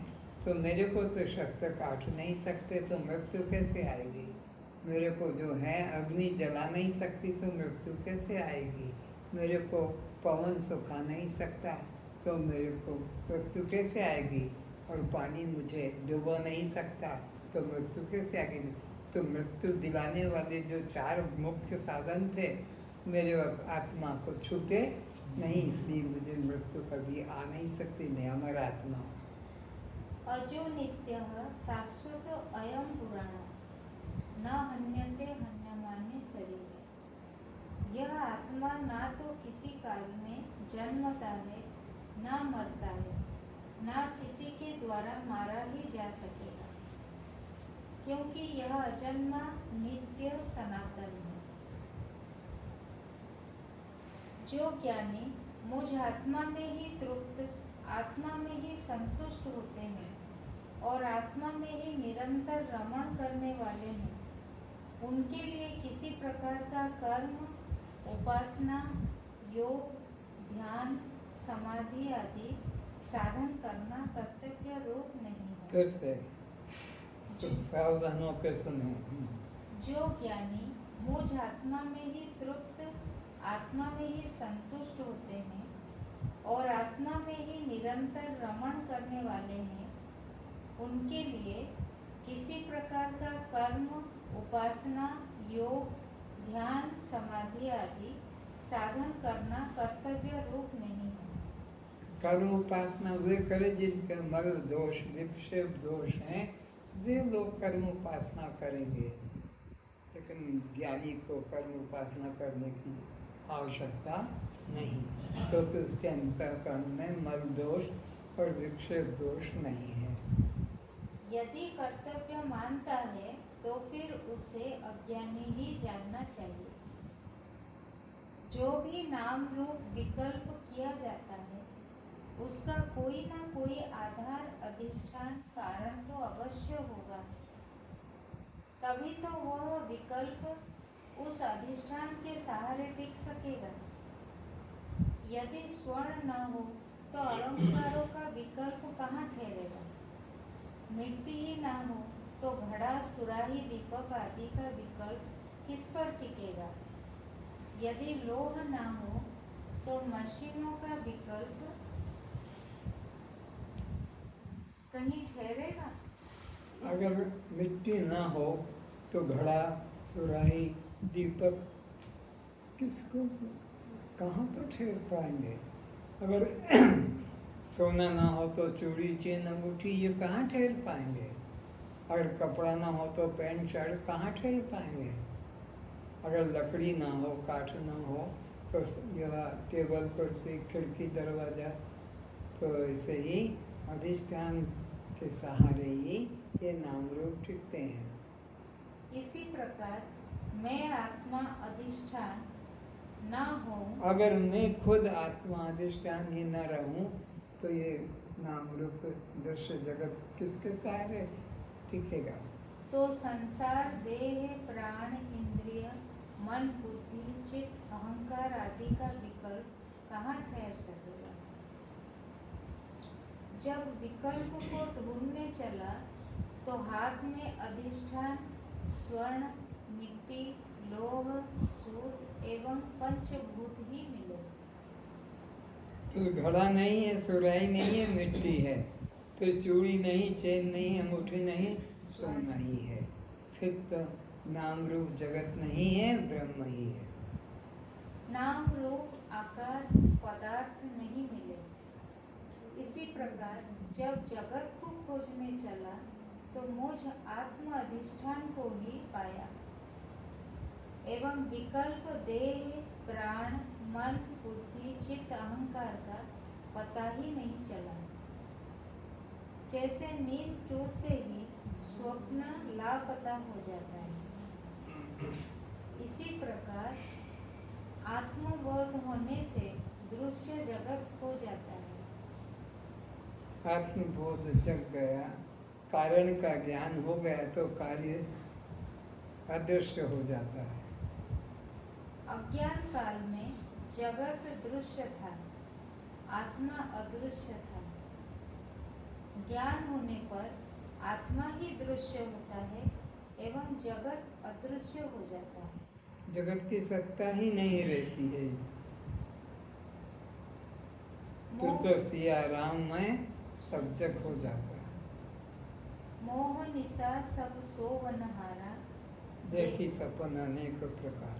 तो मेरे को तो शस्त्र काट नहीं सकते, तो मृत्यु कैसे आएगी? मेरे को जो है अग्नि जला नहीं सकती, तो मृत्यु कैसे आएगी? मेरे को पवन सुखा नहीं सकता, तो मेरे को मृत्यु कैसे आएगी? और पानी मुझे डुबो नहीं सकता, तो मृत्यु कैसे आएगी? तो मृत्यु दिलाने वाले जो 4 मुख्य साधन थे मेरे आत्मा को छूटे नहीं, इसलिए मुझे मृत्यु कभी आ नहीं सकती। मैं अमर आत्मा हूँ। अजो नित्यः शाश्वत अयं पुराणः न हन्यते हन्यमाने शरीरे। यह आत्मा ना तो किसी काल में जन्मता है, ना मरता है, ना किसी के द्वारा मारा ही जा सकेगा, क्योंकि यह अजन्मा नित्य सनातन है। जो ज्ञानी मुझ आत्मा में ही तृप्त, आत्मा में ही संतुष्ट होते हैं और आत्मा में ही निरंतर रमण करने वाले हैं, उनके लिए किसी प्रकार का कर्म, उपासना, योग, ध्यान, समाधि आदि साधन करना कर्तव्य रूप नहीं है। फिर से सावधान होकर सुनो। जो ज्ञानी मुझ आत्मा में ही तृप्त, आत्मा में ही संतुष्ट होते हैं और आत्मा में ही निरंतर रमण करने वाले हैं, उनके लिए किसी प्रकार का कर्म, उपासना, योग, ध्यान, समाधि आदि साधन करना कर्तव्य रूप नहीं है। कर्म उपासना वे करे जिनके मल दोष, विक्षेप दोष हैं, वे लोग कर्म उपासना करेंगे, लेकिन ज्ञानी को कर्म उपासना करने की आवश्यकता नहीं, क्योंकि उसके अंतःकरण में मल दोष और विक्षेप दोष नहीं है। यदि कर्तव्य मानता है तो फिर उसे अज्ञानी ही जानना चाहिए। जो भी नाम रूप विकल्प किया जाता है, उसका कोई ना कोई आधार, अधिष्ठान, कारण तो अवश्य होगा, तभी तो वह विकल्प उस अधिष्ठान के सहारे टिक सकेगा। यदि स्वर्ण न हो तो अलंकारों का विकल्प कहाँ ठहरेगा? मिट्टी ही ना हो तो घड़ा, सुराही, दीपक आदि का विकल्प किस पर टिकेगा? यदि लोह ना हो तो मशीनों का विकल्प कहीं ठहरेगा? अगर मिट्टी ना हो तो घड़ा, सुराही, दीपक किसको कहाँ पर ठहर पाएंगे? अगर सोना ना हो तो चूड़ी, चेन, अंगूठी ये कहाँ ठहर पाएंगे? अगर कपड़ा ना हो तो पैंट शर्ट कहाँ ठहर पाएंगे? अगर लकड़ी ना हो, काठ ना हो तो यह टेबल, कुर्सी, खिड़की, दरवाजा, तो ऐसे ही अधिष्ठान के सहारे ही ये नाम रूप टिकते हैं। इसी प्रकार मैं आत्मा अधिष्ठान ना हो, अगर मैं खुद आत्मा अधिष्ठान ही न रहूं तो ये नाम रूप दृश्य जगत किसके सहारे टिकेगा? तो संसार, देह, प्राण, इंद्रिय, मन, बुद्धि, चित्त, अहंकार आदि का विकल्प कहाँ ठहर सकेगा? जब विकल्प को ढूंढने चला तो हाथ में अधिष्ठान स्वर्ण, मिट्टी, लोह, सूत एवं पंचभूत ही मिले। तो घड़ा नहीं है, सुराही नहीं है, मिट्टी है, फिर चूड़ी नहीं, चेन नहीं, अंगूठी नहीं, सोना ही है, फिर तो नाम रूप जगत नहीं है, ब्रह्म ही है। नाम रूप आकार पदार्थ नहीं मिले। इसी प्रकार जब जगत को खोजने चला तो मुझ आत्म अधिष्ठान को ही पाया एवं विकल्प देह, प्राण, मन, बुद्धि, चित्त, अहंकार का पता ही नहीं चला। जैसे नींद टूटते ही स्वप्न लापता हो जाता है, इसी प्रकार आत्मबोध होने से दृश्य जगत खो जाता है। आत्मबोध जग गया, कारण का ज्ञान हो गया तो कार्य अदृश्य हो जाता है। अज्ञान काल में जगत दृश्य था, आत्मा अदृश्य था। ज्ञान होने पर आत्मा ही दृश्य होता है एवं जगत अदृश्य हो जाता है। जगत की सत्ता ही नहीं रहती है। फिर तो सिया राम में सब जग हो जाता है। मोह निशा सब सोवनहारा, देखी सपन अनेक प्रकार।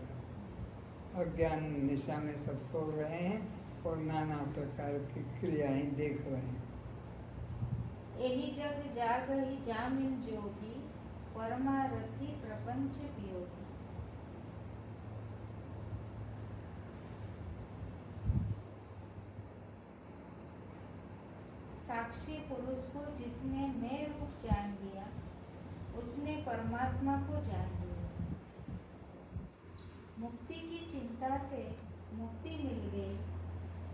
अज्ञान निशा में सब सो रहे हैं और नाना प्रकार की क्रियाएं देख रहे हैं। यही जग जागहि जामिन जोगी, परमारथी प्रपंच वियोगी। साक्षी पुरुष को जिसने मैं रूप जान लिया, उसने परमात्मा को जान लिया। मुक्ति की चिंता से मुक्ति मिल गई,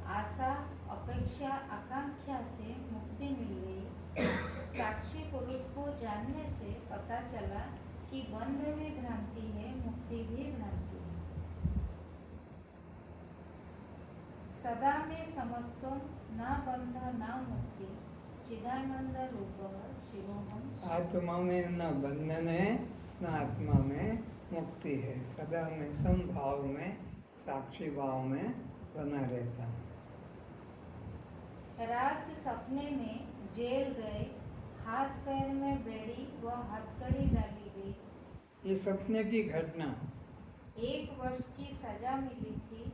आशा अपेक्षा आकांक्षा से मुक्ति मिल गई। साक्षी पुरुष को जानने से पता चला कि बंध भी भ्रांति है, मुक्ति भी भ्रांति है। सदा में समत्वम, ना बंध ना मुक्ति, चिदानंद रूप शिवोहम। आत्मा में न बंधन है न आत्मा में मुक्ति है। सदा में समभाव में साक्षी भाव में बना रहता है। रात सपने में जेल गए, हाथ पैर में बेड़ी व हथकड़ी डाली गई। ये सपने की घटना। 1 वर्ष की सजा मिली थी,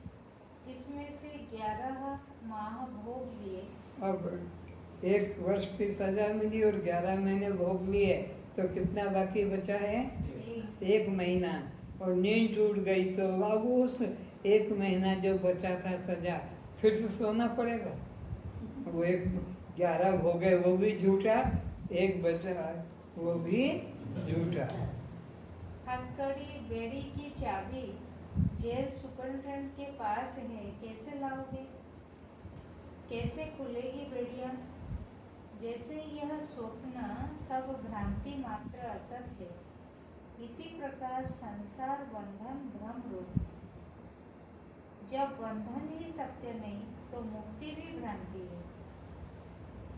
जिसमें से 11 माह भोग लिए। अब 1 वर्ष की सजा मिली और 11 महीने भोग लिए, तो कितना बाकी बचा है? 1 महीना। और नींद टूट गई तो अब उस 1 महीना जो बचा था सजा, फिर से सोना पड़ेगा। वो 11 भोगे वो भी झूठा, 1 बचा वो भी झूठा। हथकड़ी बेड़ी की चाबी जेल सुपरिटेंडेंट के पास है, कैसे लाओगे? कैसे खुलेगी बेड़िया? जैसे यह स्वप्न सब भ्रांति मात्र असत है, इसी प्रकार संसार बंधन भ्रम रूप है। जब बंधन ही सत्य नहीं तो मुक्ति भी भ्रांति है।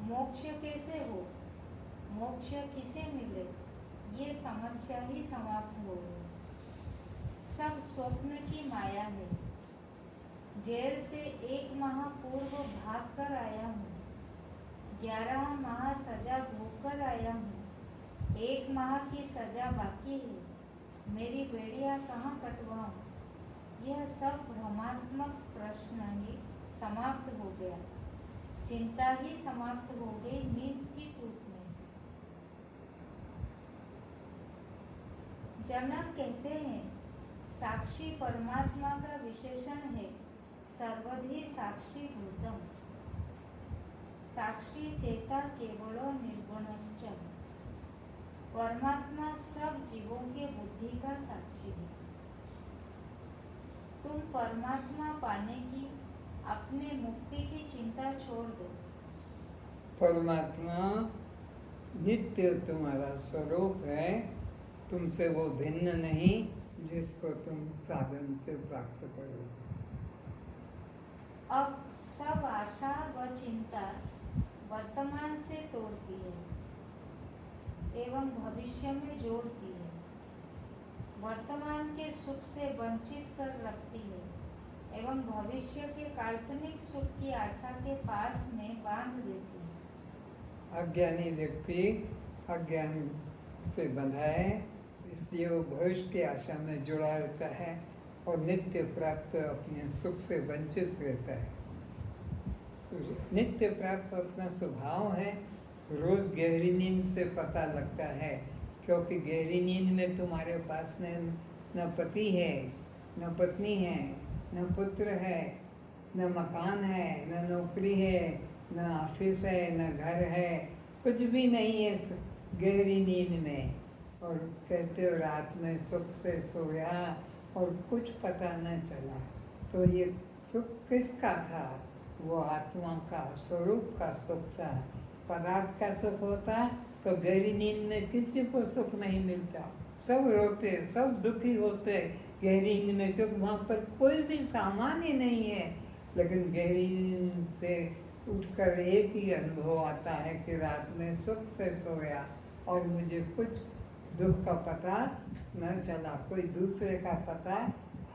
मोक्ष कैसे हो, मोक्ष किसे मिले, ये समस्या ही समाप्त हो गई। सब स्वप्न की माया है। जेल से 1 माह पूर्व भाग कर आया हूँ, 11 माह सजा भोग कर आया हूँ, 1 माह की सजा बाकी है। मेरी बेड़ियाँ कहाँ कटवाऊँ? यह सब भ्रमात्मक प्रश्न ही समाप्त हो गया। चिंता ही समाप्त हो गई नींद की टूटने से। जनक कहते हैं, साक्षी परमात्मा का विशेषण है, सर्वधि साक्षी भूतम। साक्षी चेता केवलो निर्गुणश्च। परमात्मा सब जीवों के बुद्धि का साक्षी है। तुम परमात्मा पाने की अपने मुक्ति की चिंता छोड़ दो। परमात्मा नित्य तुम्हारा स्वरूप है, तुमसे वो भिन्न नहीं जिसको तुम साधन से प्राप्त करो। अब सब आशा व चिंता वर्तमान से तोड़ती है एवं भविष्य में जोड़ती है। वर्तमान के सुख से वंचित कर रखती है एवं भविष्य के काल्पनिक सुख की आशा के पास में बांध देती है। अज्ञानी व्यक्ति अज्ञान से बंधा है, इसलिए वो भविष्य की आशा में जुड़ा रहता है और नित्य प्राप्त अपने सुख से वंचित रहता है। नित्य प्राप्त अपना स्वभाव है, रोज गहरी नींद से पता लगता है, क्योंकि गहरी नींद में तुम्हारे पास में न पति है, न पत्नी है, न पुत्र है, न मकान है, न नौकरी है, न ऑफिस है, न घर है, कुछ भी नहीं है इस गहरी नींद में। और कहते हो रात में सुख से सोया और कुछ पता न चला। तो ये सुख किसका था? वो आत्मा का स्वरूप का सुख था। पदार्थ का सुख होता तो गहरी नींद में किसी को सुख नहीं मिलता, सब रोते, सब दुखी होते गहरी नींद में, क्योंकि वहाँ पर कोई भी सामान ही नहीं है। लेकिन गहरी नींद से उठकर एक ही अनुभव आता है कि रात में सुख से सोया और मुझे कुछ दुख का पता न चला, कोई दूसरे का पता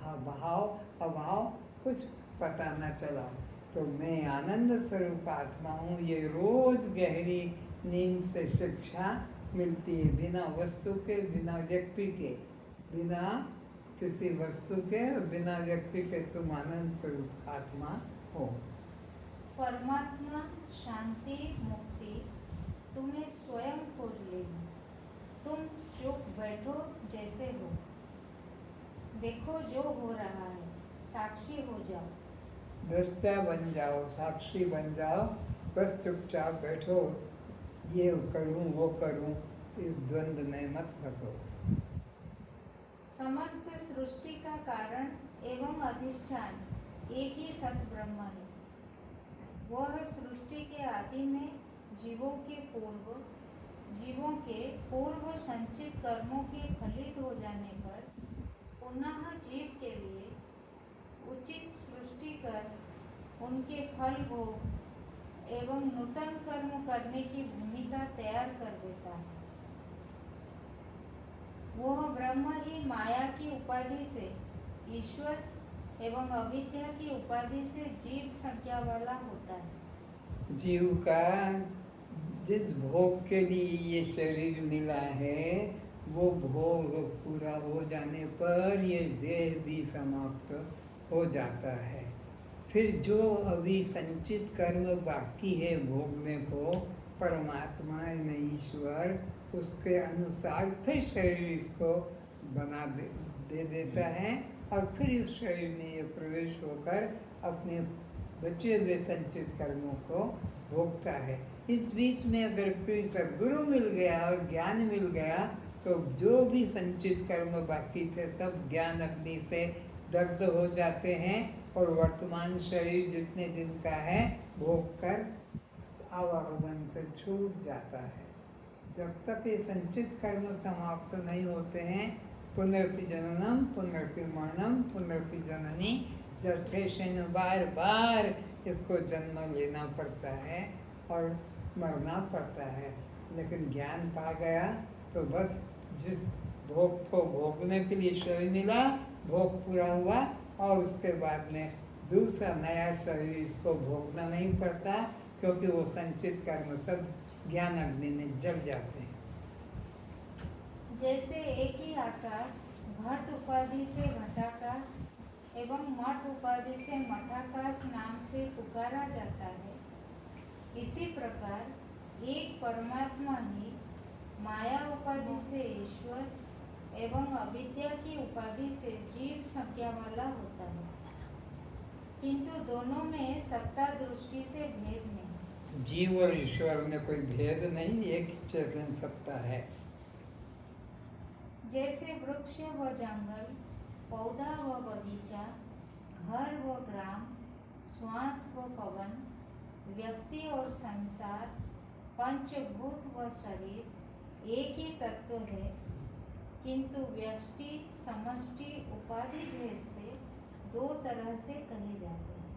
भाव अभाव कुछ पता न चला। तो मैं आनंद स्वरूप आत्मा हूँ। ये रोज गहरी नींद से शिक्षा मिलती है, बिना वस्तु के, बिना व्यक्ति के, बिना किसी वस्तु के और बिना व्यक्ति के तुम आनंद स्वरूप आत्मा हो। परमात्मा शांति मुक्ति तुम्हें स्वयं खोज लेगी। तुम चुप बैठो जैसे हो, देखो जो हो रहा है, साक्षी हो जाओ। दृष्टा बन जाओ, साक्षी बन जाओ, बस चुपचाप बैठो। ये करूं वो करूं, इस द्वंद्व में मत फंसो। समस्त सृष्टि का कारण एवं अधिष्ठान एक ही सत ब्रह्म है। वह सृष्टि के आदि में जीवों के पूर्व संचित कर्मों के फलित हो जाने पर पुनः जीव के लिए उचित सृष्टि कर उनके फल भोग एवं नूतन कर्म करने की भूमिका तैयार कर देता है। वह ब्रह्म ही माया की उपाधि से ईश्वर एवं अविद्या की उपाधि से जीव संज्ञा वाला होता है। जीव का जिस भोग के लिए ये शरीर मिला है, वो भोग पूरा हो जाने पर ये देह भी समाप्त हो जाता है। फिर जो अभी संचित कर्म बाकी है भोगने को, परमात्मा में ईश्वर उसके अनुसार फिर शरीर इसको बना दे देता है और फिर उस शरीर में ये प्रवेश होकर अपने बचे हुए संचित कर्मों को भोगता है। इस बीच में अगर कोई सद्गुरु मिल गया और ज्ञान मिल गया तो जो भी संचित कर्म बाकी थे सब ज्ञान अग्नि से दग्ध हो जाते हैं और वर्तमान शरीर जितने दिन का है भोग कर आवागमन से छूट जाता है। जब तक ये संचित कर्म समाप्त नहीं होते हैं, पुनरपि जननम पुनरपि मरणम पुनरपि जननी, जब बार बार इसको जन्म लेना पड़ता है और मरना पड़ता है। लेकिन ज्ञान पा गया तो बस जिस भोग को भोगने के लिए शरीर मिला, भोग पूरा हुआ और उसके बाद में दूसरा नया शरीर इसको भोगना नहीं पड़ता, क्योंकि वो संचित कर्म सब ज्ञान अग्नि में जल जाते हैं। जैसे एक ही आकाश घट उपाधि से घटाकाश एवं मठ उपाधि से मठाकाश नाम से पुकारा जाता है, इसी प्रकार एक परमात्मा ही माया उपाधि से ईश्वर एवं अविद्या की उपाधि से जीव संज्ञा वाला होता है। किंतु दोनों में सत्ता दृष्टि से भेद नहीं। जीव और ईश्वर में कोई भेद नहीं, एक चेतन सत्ता है। जैसे वृक्ष व जंगल, पौधा व बगीचा, घर व ग्राम, श्वास व पवन, व्यक्ति और संसार, पंचभूत व शरीर एक ही तत्व है, किंतु व्यष्टि समष्टि उपाधि भेद से दो तरह से कहे जाते हैं।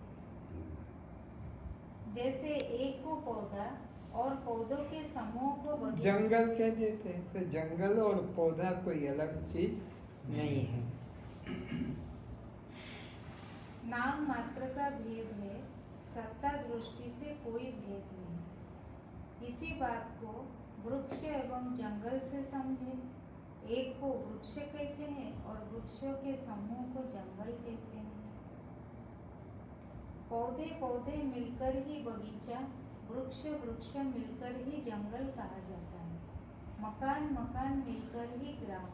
जैसे एक को पौधा और पौधों के समूह को बगीचा, जंगल कह देते हैं, तो जंगल और पौधा कोई अलग चीज नहीं है। नाम मात्र का भेद है, सत्ता दृष्टि से कोई भेद नहीं। इसी बात को वृक्ष एवं जंगल से समझे। एक को वृक्ष कहते हैं और वृक्षों के समूह को जंगल कहते हैं। पौधे पौधे मिलकर ही बगीचा, वृक्ष वृक्ष मिलकर ही जंगल कहा जाता है। मकान मकान मिलकर ही ग्राम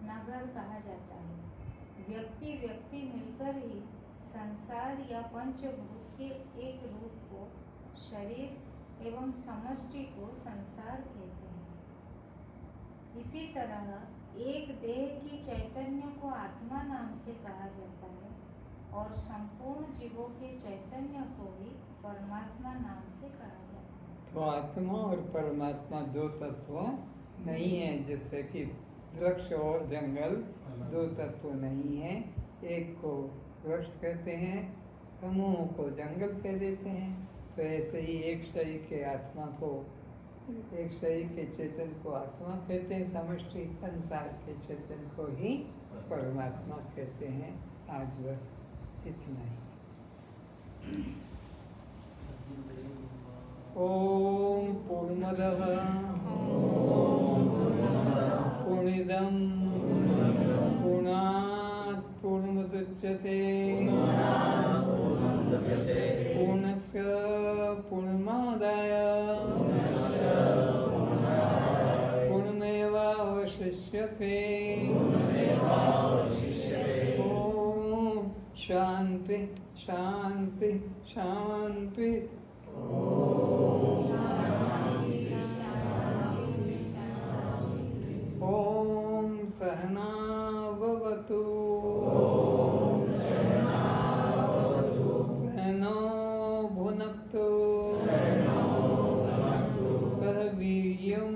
नगर कहा जाता है। व्यक्ति व्यक्ति मिलकर ही संसार या पंचभूत के एक रूप को शरीर एवं समष्टि को संसार कहते हैं। इसी तरह एक देह की चैतन्य को आत्मा नाम से कहा जाता है और संपूर्ण जीवों के चैतन्य को भी परमात्मा नाम से कहा जाता है। तो आत्मा और परमात्मा दो तत्व नहीं है, जैसे कि वृक्ष और जंगल दो तत्व नहीं है। एक को वृक्ष कहते हैं, समूह को जंगल कह देते हैं। तो ऐसे ही एक शरीर के आत्मा को, एक शरीर के चेतन को आत्मा कहते हैं, समष्टि संसार के चेतन को ही परमात्मा कहते हैं। आज बस इतना ही। ओम पूर्णमदः पूर्णमिदं पूर्णात् पूर्णमुदच्यते पूर्णस्य पूर्णमादाय पूर्णमेवावशिष्यते। ओम शांति शांति शांति। ओम सहना भवतु सहनो भुनक्तु सह वीर्यं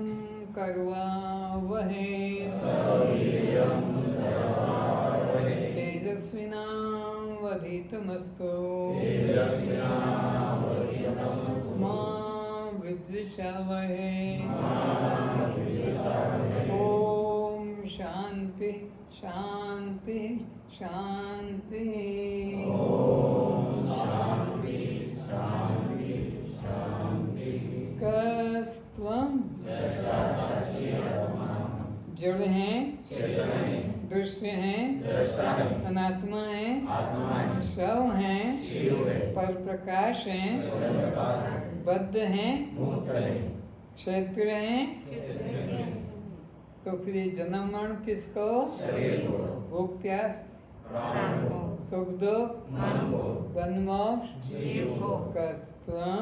कर्वावहै तेजस्विनावधीतमस्तु मा विद्विषावहै। ओम शांति शांति शांति। कस्त्वं जड़ हैं, दृश्य हैं, अनात्मा हैं, शव हैं, पर प्रकाश हैं, बद्ध हैं, क्षेत्र हैं। तो फिर ये जन्म मरण किसको? भूख प्यास, सुख दुख, वन मोक्ष, कस्त्वं